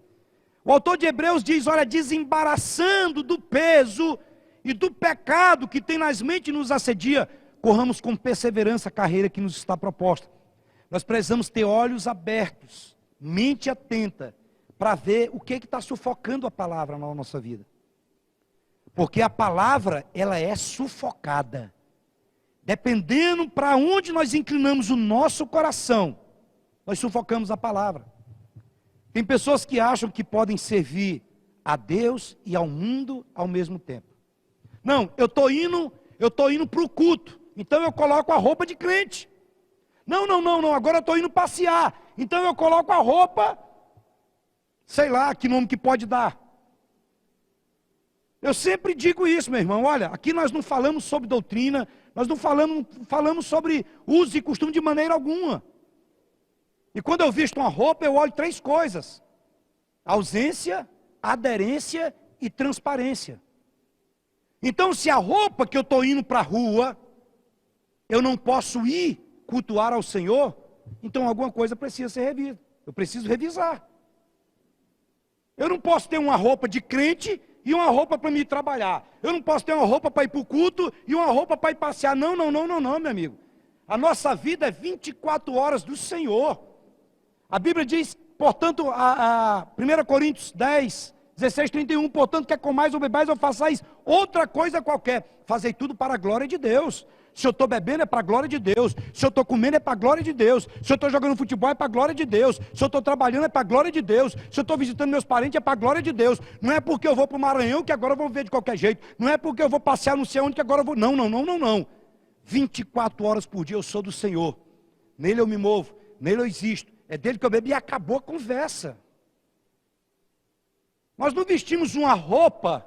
O autor de Hebreus diz, olha, desembaraçando do peso e do pecado que tem nas mentes e nos assedia, corramos com perseverança a carreira que nos está proposta. Nós precisamos ter olhos abertos, mente atenta, para ver o que está sufocando a palavra na nossa vida. Porque a palavra, ela é sufocada. Dependendo para onde nós inclinamos o nosso coração, nós sufocamos a palavra. Tem pessoas que acham que podem servir a Deus e ao mundo ao mesmo tempo. Não, eu estou indo para o culto, então eu coloco a roupa de crente. Não, agora eu estou indo passear, então eu coloco a roupa, sei lá que nome que pode dar. Eu sempre digo isso, meu irmão, olha, aqui nós não falamos sobre doutrina, nós não falamos sobre uso e costume de maneira alguma. E quando eu visto uma roupa, eu olho 3 coisas: ausência, aderência e transparência. Então, se a roupa que eu estou indo para a rua, eu não posso ir cultuar ao Senhor, então alguma coisa precisa ser revista. Eu preciso revisar. Eu não posso ter uma roupa de crente e uma roupa para me trabalhar. Eu não posso ter uma roupa para ir para o culto e uma roupa para ir passear. Não, meu amigo. A nossa vida é 24 horas do Senhor. A Bíblia diz, portanto, 1 Coríntios 10, 16, 31, portanto, quer comais ou bebais ou façais outra coisa qualquer, fazei tudo para a glória de Deus. Se eu estou bebendo é para a glória de Deus, se eu estou comendo é para a glória de Deus, se eu estou jogando futebol é para a glória de Deus, se eu estou trabalhando é para a glória de Deus, se eu estou visitando meus parentes é para a glória de Deus. Não é porque eu vou para o Maranhão que agora eu vou ver de qualquer jeito, não é porque eu vou passear não sei onde que agora eu vou, não. 24 horas por dia eu sou do Senhor, nele eu me movo, nele eu existo, é dele que eu bebo e acabou a conversa. Nós não vestimos uma roupa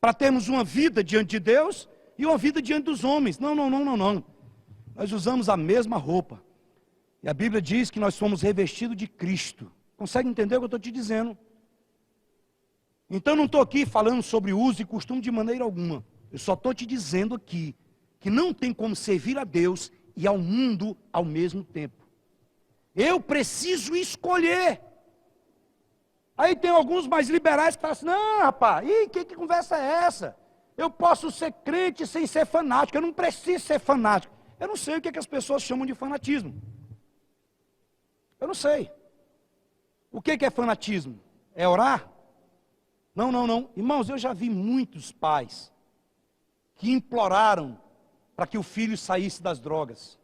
para termos uma vida diante de Deus e uma vida diante dos homens. Não. Nós usamos a mesma roupa. E a Bíblia diz que nós somos revestidos de Cristo. Consegue entender o que eu estou te dizendo? Então não estou aqui falando sobre uso e costume de maneira alguma. Eu só estou te dizendo aqui que não tem como servir a Deus e ao mundo ao mesmo tempo. Eu preciso escolher. Aí tem alguns mais liberais que falam assim, não rapaz, que conversa é essa? Eu posso ser crente sem ser fanático, eu não preciso ser fanático. Eu não sei o que as pessoas chamam de fanatismo. Eu não sei. O que é fanatismo? É orar? Não. Irmãos, eu já vi muitos pais que imploraram para que o filho saísse das drogas,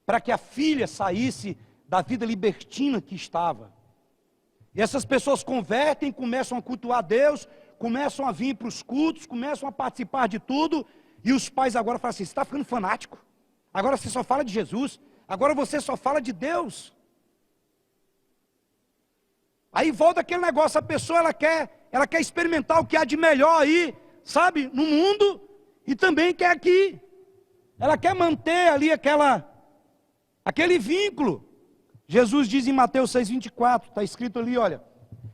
para que a filha saísse da vida libertina que estava. E essas pessoas convertem, começam a cultuar a Deus, começam a vir para os cultos, começam a participar de tudo, e os pais agora falam assim, você está ficando fanático, agora você só fala de Jesus, agora você só fala de Deus. Aí volta aquele negócio, a pessoa ela quer experimentar o que há de melhor aí, sabe, no mundo, e também quer aqui. Ela quer manter ali aquele vínculo. Jesus diz em Mateus 6,24, está escrito ali, olha,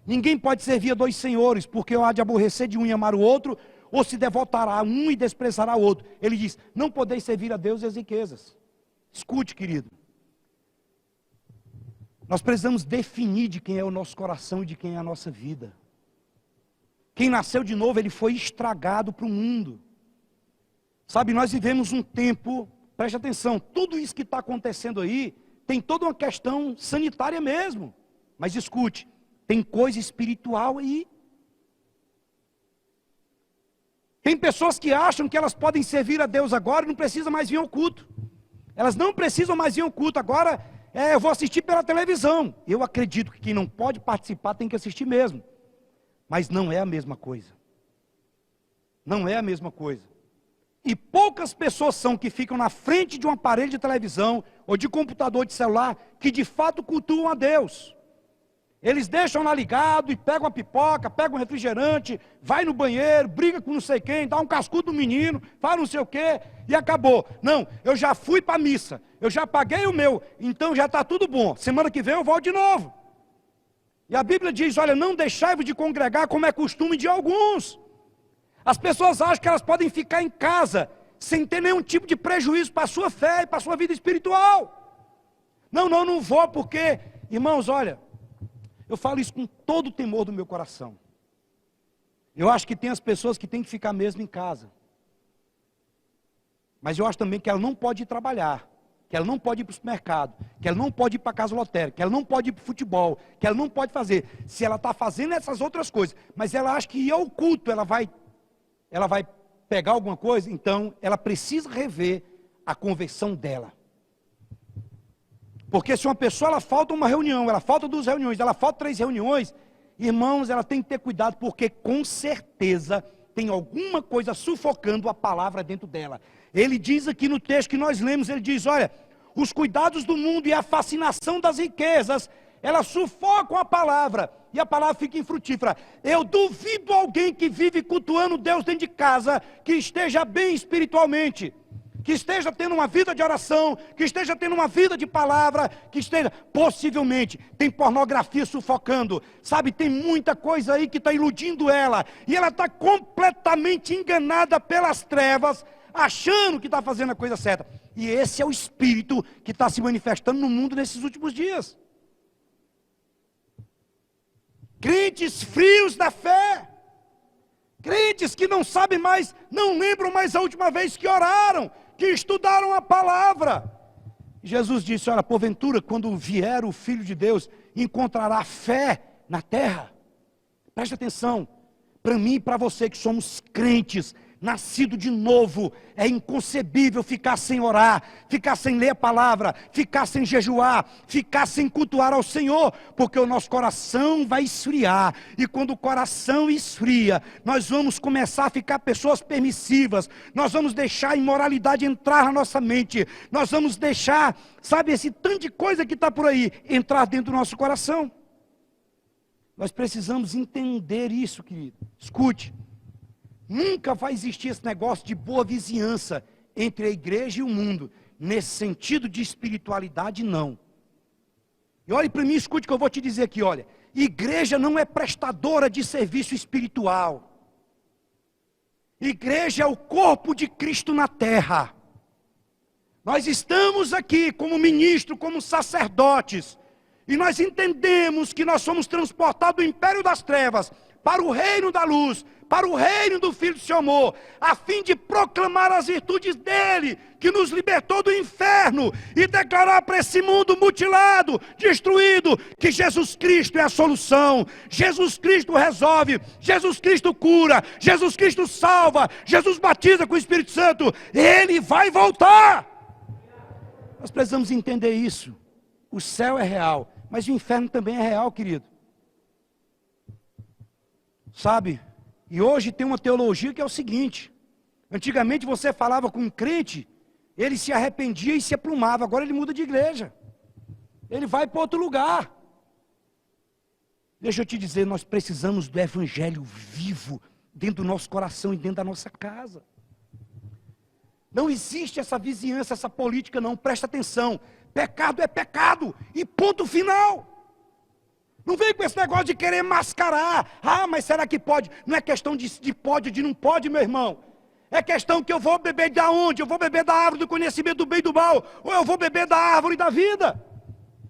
ninguém pode servir a 2 senhores, porque ou há de aborrecer de um e amar o outro, ou se devotará a um e desprezará o outro. Ele diz, não podeis servir a Deus e as riquezas. Escute, querido. Nós precisamos definir de quem é o nosso coração e de quem é a nossa vida. Quem nasceu de novo, ele foi estragado para o mundo. Sabe, nós vivemos um tempo, preste atenção, tudo isso que está acontecendo aí, tem toda uma questão sanitária mesmo. Mas escute, tem coisa espiritual aí. Tem pessoas que acham que elas podem servir a Deus agora e não precisam mais vir ao culto. Elas não precisam mais vir ao culto. Agora, eu vou assistir pela televisão. Eu acredito que quem não pode participar tem que assistir mesmo. Mas não é a mesma coisa. Não é a mesma coisa. E poucas pessoas são que ficam na frente de um aparelho de televisão ou de computador de celular que de fato cultuam a Deus. Eles deixam lá ligado e pegam a pipoca, pegam um refrigerante, vai no banheiro, briga com não sei quem, dá um cascudo no menino, fala não sei o quê e acabou. Não, eu já fui para a missa, eu já paguei o meu, então já está tudo bom. Semana que vem eu volto de novo. E a Bíblia diz, olha, não deixai-vos de congregar como é costume de alguns. As pessoas acham que elas podem ficar em casa sem ter nenhum tipo de prejuízo para a sua fé e para a sua vida espiritual. Não vou porque, irmãos, olha, eu falo isso com todo o temor do meu coração. Eu acho que tem as pessoas que têm que ficar mesmo em casa. Mas eu acho também que ela não pode ir trabalhar, que ela não pode ir para o supermercado, que ela não pode ir para a casa lotérica, que ela não pode ir para o futebol, que ela não pode fazer. Se ela está fazendo essas outras coisas, mas ela acha que ir ao culto, ela vai pegar alguma coisa, então ela precisa rever a conversão dela. Porque se uma pessoa ela falta uma reunião, ela falta 2 reuniões, ela falta 3 reuniões, irmãos, ela tem que ter cuidado, porque com certeza tem alguma coisa sufocando a palavra dentro dela. Ele diz aqui no texto que nós lemos, ele diz, olha, os cuidados do mundo e a fascinação das riquezas, elas sufocam a palavra, e a palavra fica infrutífera. Eu duvido alguém que vive cultuando Deus dentro de casa, que esteja bem espiritualmente, que esteja tendo uma vida de oração, que esteja tendo uma vida de palavra, que esteja, possivelmente, tem pornografia sufocando, sabe, tem muita coisa aí que está iludindo ela, e ela está completamente enganada pelas trevas, achando que está fazendo a coisa certa. E esse é o espírito que está se manifestando no mundo nesses últimos dias. Crentes frios da fé, crentes que não sabem mais, não lembram mais a última vez que oraram, que estudaram a palavra. Jesus disse, olha, porventura, quando vier o Filho de Deus, encontrará fé na terra. Preste atenção, para mim e para você que somos crentes, nascido de novo, é inconcebível ficar sem orar, ficar sem ler a palavra, ficar sem jejuar, ficar sem cultuar ao Senhor, porque o nosso coração vai esfriar, e quando o coração esfria, nós vamos começar a ficar pessoas permissivas, nós vamos deixar a imoralidade entrar na nossa mente, nós vamos deixar, sabe, esse tanto de coisa que está por aí, entrar dentro do nosso coração. Nós precisamos entender isso, querido. Escute. Nunca vai existir esse negócio de boa vizinhança entre a igreja e o mundo. Nesse sentido de espiritualidade, não. E olhe para mim, escute o que eu vou te dizer aqui, olha. Igreja não é prestadora de serviço espiritual. Igreja é o corpo de Cristo na terra. Nós estamos aqui como ministros, como sacerdotes. E nós entendemos que nós somos transportados do império das trevas para o reino da luz, para o reino do Filho do seu amor, a fim de proclamar as virtudes dele, que nos libertou do inferno, e declarar para esse mundo mutilado, destruído, que Jesus Cristo é a solução, Jesus Cristo resolve, Jesus Cristo cura, Jesus Cristo salva, Jesus batiza com o Espírito Santo, ele vai voltar. Nós precisamos entender isso. O céu é real, mas o inferno também é real, querido. Sabe? E hoje tem uma teologia que é o seguinte: antigamente você falava com um crente, ele se arrependia e se aprumava, agora ele muda de igreja, ele vai para outro lugar. Deixa eu te dizer, nós precisamos do evangelho vivo dentro do nosso coração e dentro da nossa casa. Não existe essa vizinhança, essa política não, presta atenção. Pecado é pecado e ponto final. Não vem com esse negócio de querer mascarar. Ah, mas será que pode? Não é questão de pode ou de não pode, meu irmão. É questão que eu vou beber de onde? Eu vou beber da árvore do conhecimento do bem e do mal, ou eu vou beber da árvore da vida.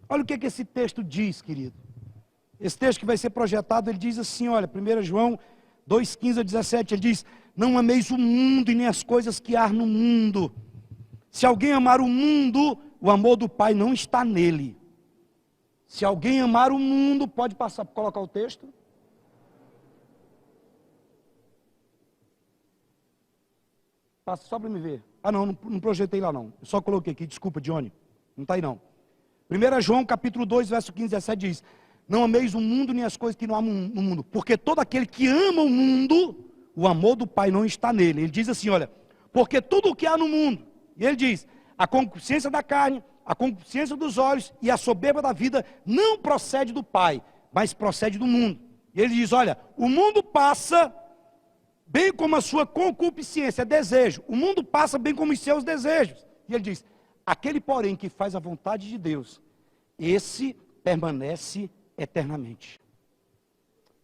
Olha o que esse texto diz, querido. Esse texto que vai ser projetado, ele diz assim, olha, 1 João 2,15 a 17, ele diz: não ameis o mundo e nem as coisas que há no mundo. Se alguém amar o mundo, o amor do Pai não está nele. Se alguém amar o mundo, pode passar, colocar o texto. Passa só para me ver. Ah não projetei lá não. Eu só coloquei aqui, desculpa, Johnny. Não está aí não. 1 João capítulo 2, verso 15 a 17 diz: não ameis o mundo nem as coisas que não há no mundo. Porque todo aquele que ama o mundo, o amor do Pai não está nele. Ele diz assim, olha, porque tudo o que há no mundo, e ele diz, a concupiscência da carne, a concupiscência dos olhos e a soberba da vida não procede do Pai, mas procede do mundo. E ele diz, olha, o mundo passa bem como a sua concupiscência, desejo. O mundo passa bem como os seus desejos. E ele diz, aquele porém que faz a vontade de Deus, esse permanece eternamente.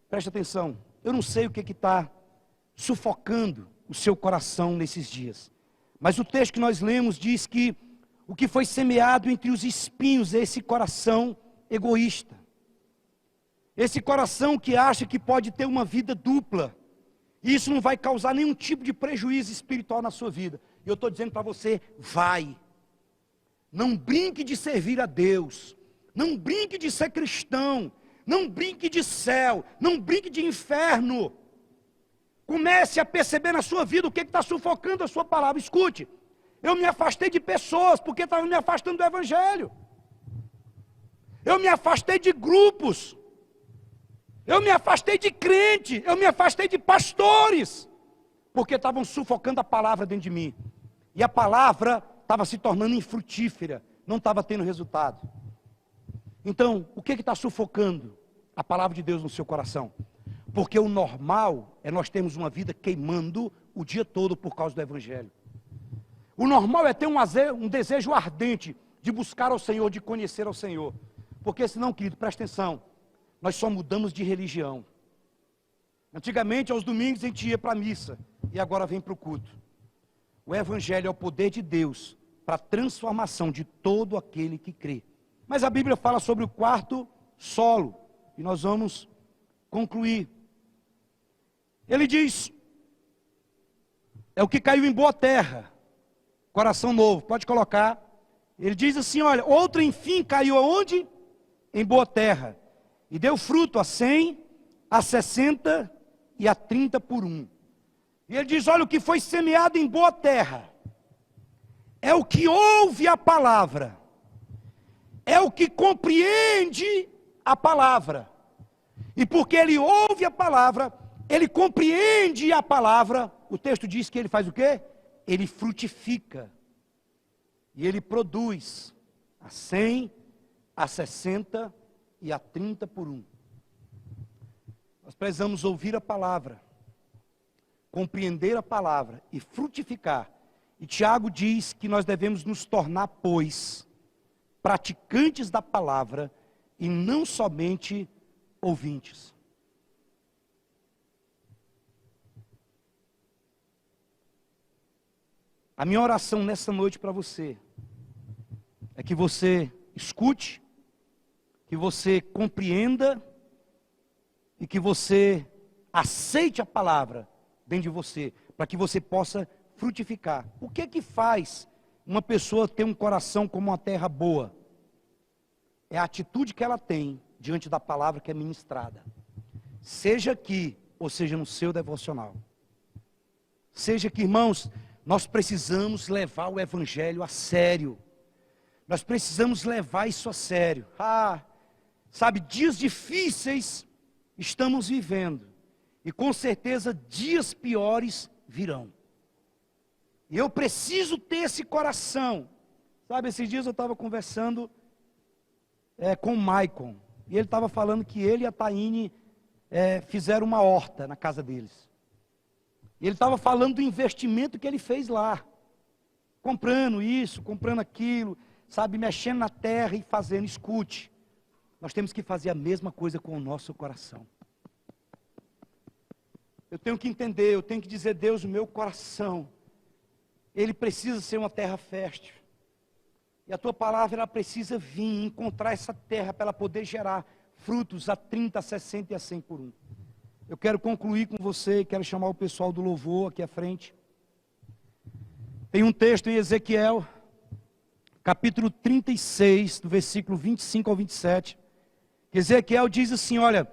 Preste atenção, eu não sei o que está sufocando o seu coração nesses dias. Mas o texto que nós lemos diz que o que foi semeado entre os espinhos é esse coração egoísta. Esse coração que acha que pode ter uma vida dupla. E isso não vai causar nenhum tipo de prejuízo espiritual na sua vida. E eu estou dizendo para você, vai. Não brinque de servir a Deus. Não brinque de ser cristão. Não brinque de céu. Não brinque de inferno. Comece a perceber na sua vida o que está sufocando a sua palavra. Escute, eu me afastei de pessoas porque estavam me afastando do Evangelho. Eu me afastei de grupos. Eu me afastei de crente. Eu me afastei de pastores. Porque estavam sufocando a palavra dentro de mim. E a palavra estava se tornando infrutífera. Não estava tendo resultado. Então, o que está sufocando a palavra de Deus no seu coração? Porque o normal é nós termos uma vida queimando o dia todo por causa do Evangelho. O normal é ter um desejo ardente de buscar ao Senhor, de conhecer ao Senhor. Porque senão, querido, presta atenção, nós só mudamos de religião. Antigamente, aos domingos, a gente ia para a missa, e agora vem para o culto. O Evangelho é o poder de Deus para a transformação de todo aquele que crê. Mas a Bíblia fala sobre o quarto solo, e nós vamos concluir. Ele diz, é o que caiu em boa terra, coração novo, pode colocar. Ele diz assim, olha, outro enfim caiu aonde? Em boa terra, e deu fruto a 100, a 60 e a 30 por um. E ele diz, olha, o que foi semeado em boa terra, é o que ouve a palavra, é o que compreende a palavra, e porque ele ouve a palavra, ele compreende a palavra, o texto diz que ele faz o quê? Ele frutifica, e ele produz a 100, a 60 e a 30 por um. Nós precisamos ouvir a palavra, compreender a palavra e frutificar. E Tiago diz que nós devemos nos tornar, pois, praticantes da palavra e não somente ouvintes. A minha oração nessa noite para você é que você escute, que você compreenda e que você aceite a palavra dentro de você, para que você possa frutificar. O que é que faz uma pessoa ter um coração como uma terra boa? É a atitude que ela tem diante da palavra que é ministrada. Seja aqui, ou seja no seu devocional. Seja que, irmãos, nós precisamos levar o Evangelho a sério. Nós precisamos levar isso a sério. Sabe, dias difíceis estamos vivendo. E com certeza dias piores virão. E eu preciso ter esse coração. Sabe, esses dias eu estava conversando com o Maicon. E ele estava falando que ele e a Taine fizeram uma horta na casa deles. E ele estava falando do investimento que ele fez lá. Comprando isso, comprando aquilo, sabe, mexendo na terra e fazendo. Escute, nós temos que fazer a mesma coisa com o nosso coração. Eu tenho que entender, eu tenho que dizer, Deus, o meu coração, ele precisa ser uma terra fértil. E a tua palavra, ela precisa vir, encontrar essa terra para ela poder gerar frutos a 30, a 60 e a 100 por um. Eu quero concluir com você, quero chamar o pessoal do louvor aqui à frente. Tem um texto em Ezequiel, capítulo 36, do versículo 25 ao 27. Ezequiel diz assim, olha,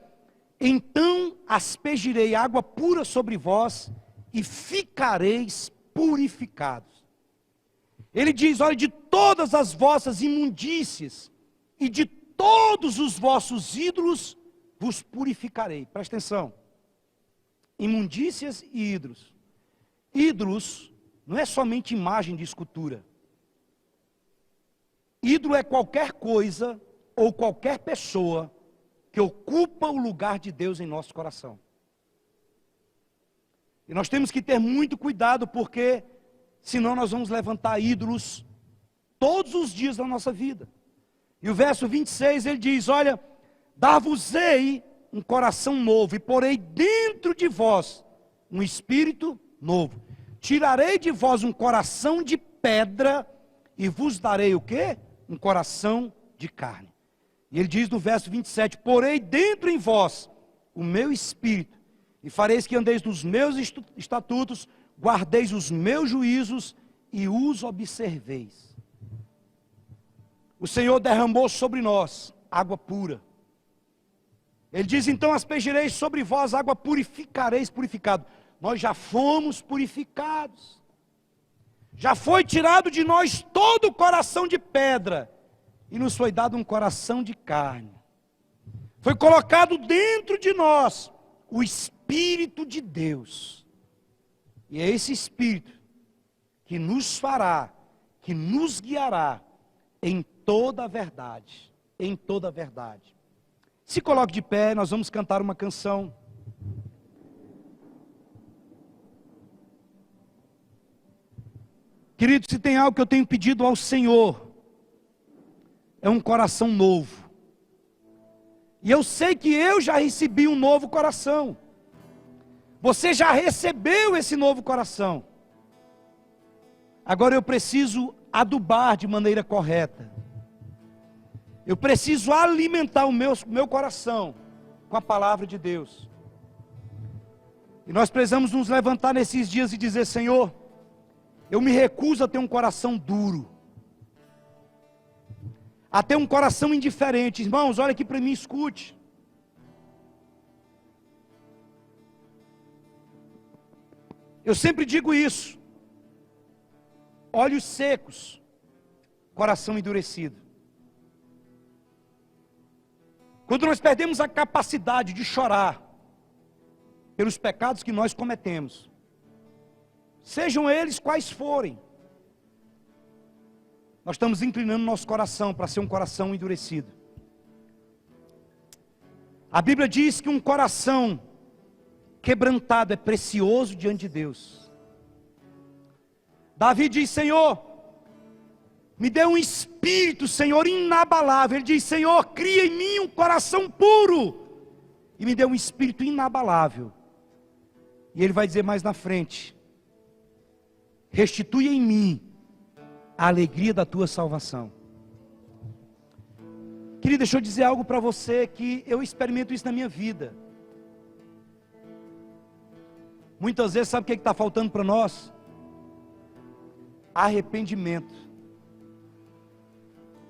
então aspergirei água pura sobre vós e ficareis purificados. Ele diz, olha, de todas as vossas imundícies e de todos os vossos ídolos vos purificarei. Presta atenção. Imundícias e ídolos. Ídolos não é somente imagem de escultura. Ídolo é qualquer coisa ou qualquer pessoa que ocupa o lugar de Deus em nosso coração. E nós temos que ter muito cuidado, porque senão nós vamos levantar ídolos todos os dias da nossa vida. E o verso 26 ele diz, olha, dar-vos-ei um coração novo e porei dentro de vós um espírito novo. Tirarei de vós um coração de pedra e vos darei o quê? Um coração de carne. E ele diz no verso 27, porei dentro em vós o meu espírito, e fareis que andeis nos meus estatutos, guardeis os meus juízos e os observeis. O Senhor derramou sobre nós água pura. Ele diz, então aspergireis sobre vós água pura e ficareis purificados. Nós já fomos purificados. Já foi tirado de nós todo o coração de pedra e nos foi dado um coração de carne. Foi colocado dentro de nós o Espírito de Deus. E é esse Espírito que nos fará, que nos guiará em toda a verdade. Em toda a verdade. Se coloque de pé, nós vamos cantar uma canção. Querido, se tem algo que eu tenho pedido ao Senhor, é um coração novo. E eu sei que eu já recebi um novo coração. Você já recebeu esse novo coração. Agora eu preciso adubar de maneira correta. Eu preciso alimentar o meu coração com a palavra de Deus. E nós precisamos nos levantar nesses dias e dizer, Senhor, eu me recuso a ter um coração duro, a ter um coração indiferente. Irmãos, olha aqui para mim, escute. Eu sempre digo isso. Olhos secos, coração endurecido. Quando nós perdemos a capacidade de chorar pelos pecados que nós cometemos, sejam eles quais forem, nós estamos inclinando nosso coração para ser um coração endurecido. A Bíblia diz que um coração quebrantado é precioso diante de Deus. Davi diz, Senhor, me dê um espírito, Senhor, inabalável. Ele diz, Senhor, cria em mim um coração puro. E me dê um espírito inabalável. E ele vai dizer mais na frente, restitui em mim a alegria da tua salvação. Querido, deixa eu dizer algo para você, que eu experimento isso na minha vida. Muitas vezes, sabe o que está faltando para nós? Arrependimento.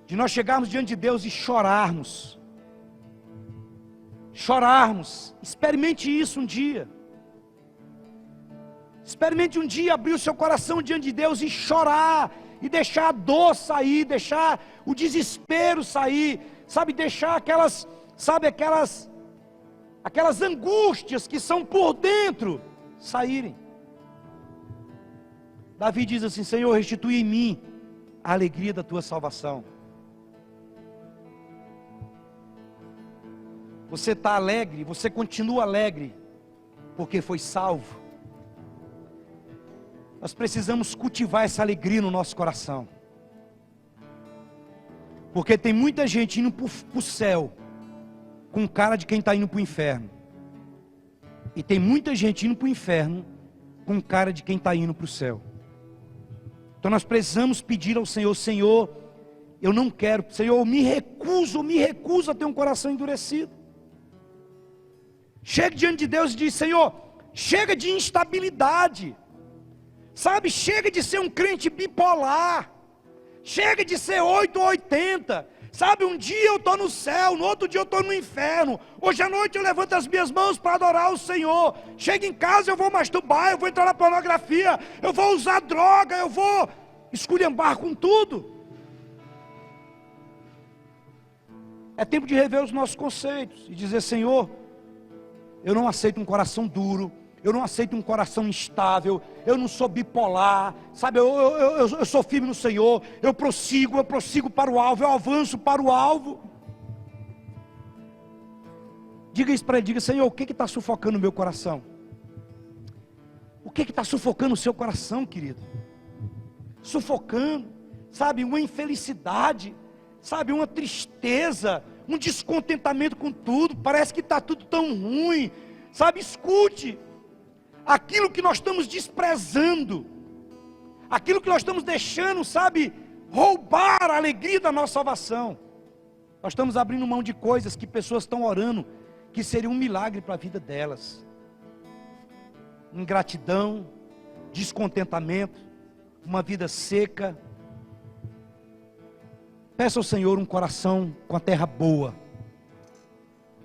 De nós chegarmos diante de Deus e chorarmos. Chorarmos. Experimente isso um dia. Experimente um dia abrir o seu coração diante de Deus e chorar. E deixar a dor sair, deixar o desespero sair. Sabe, deixar aquelas angústias que são por dentro saírem. Davi diz assim, Senhor, restitui em mim a alegria da tua salvação. Você está alegre, você continua alegre, porque foi salvo. Nós precisamos cultivar essa alegria no nosso coração. Porque tem muita gente indo para o céu, com cara de quem está indo para o inferno. E tem muita gente indo para o inferno, com cara de quem está indo para o céu. Então nós precisamos pedir ao Senhor, Senhor, eu não quero, Senhor, eu me recuso a ter um coração endurecido. Chega diante de Deus e diz, Senhor, chega de instabilidade, sabe, chega de ser um crente bipolar, chega de ser 8 ou 80, sabe, um dia eu estou no céu, no outro dia eu estou no inferno, hoje à noite eu levanto as minhas mãos para adorar o Senhor, chego em casa eu vou masturbar, eu vou entrar na pornografia, eu vou usar droga, eu vou esculhambar com tudo. É tempo de rever os nossos conceitos e dizer, Senhor, eu não aceito um coração duro, eu não aceito um coração instável, eu não sou bipolar, sabe, eu sou firme no Senhor, eu prossigo para o alvo, eu avanço para o alvo. Diga isso para ele, diga, Senhor, o que está sufocando o meu coração? O que está sufocando o seu coração, querido? Sufocando, sabe, uma infelicidade, sabe, uma tristeza, um descontentamento com tudo, parece que está tudo tão ruim, sabe, escute. aquilo que nós estamos desprezando, aquilo que nós estamos deixando, sabe, roubar a alegria da nossa salvação. Nós estamos abrindo mão de coisas que pessoas estão orando, que seria um milagre para a vida delas. Ingratidão, descontentamento, uma vida seca. Peça ao Senhor um coração com a terra boa,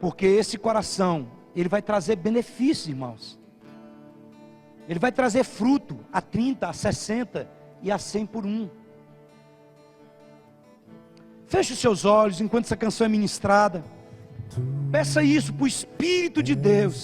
porque esse coração, ele vai trazer benefícios, irmãos. Ele vai trazer fruto a 30, a 60 e a 100 por um. Feche os seus olhos enquanto essa canção é ministrada. Peça isso para o Espírito de Deus.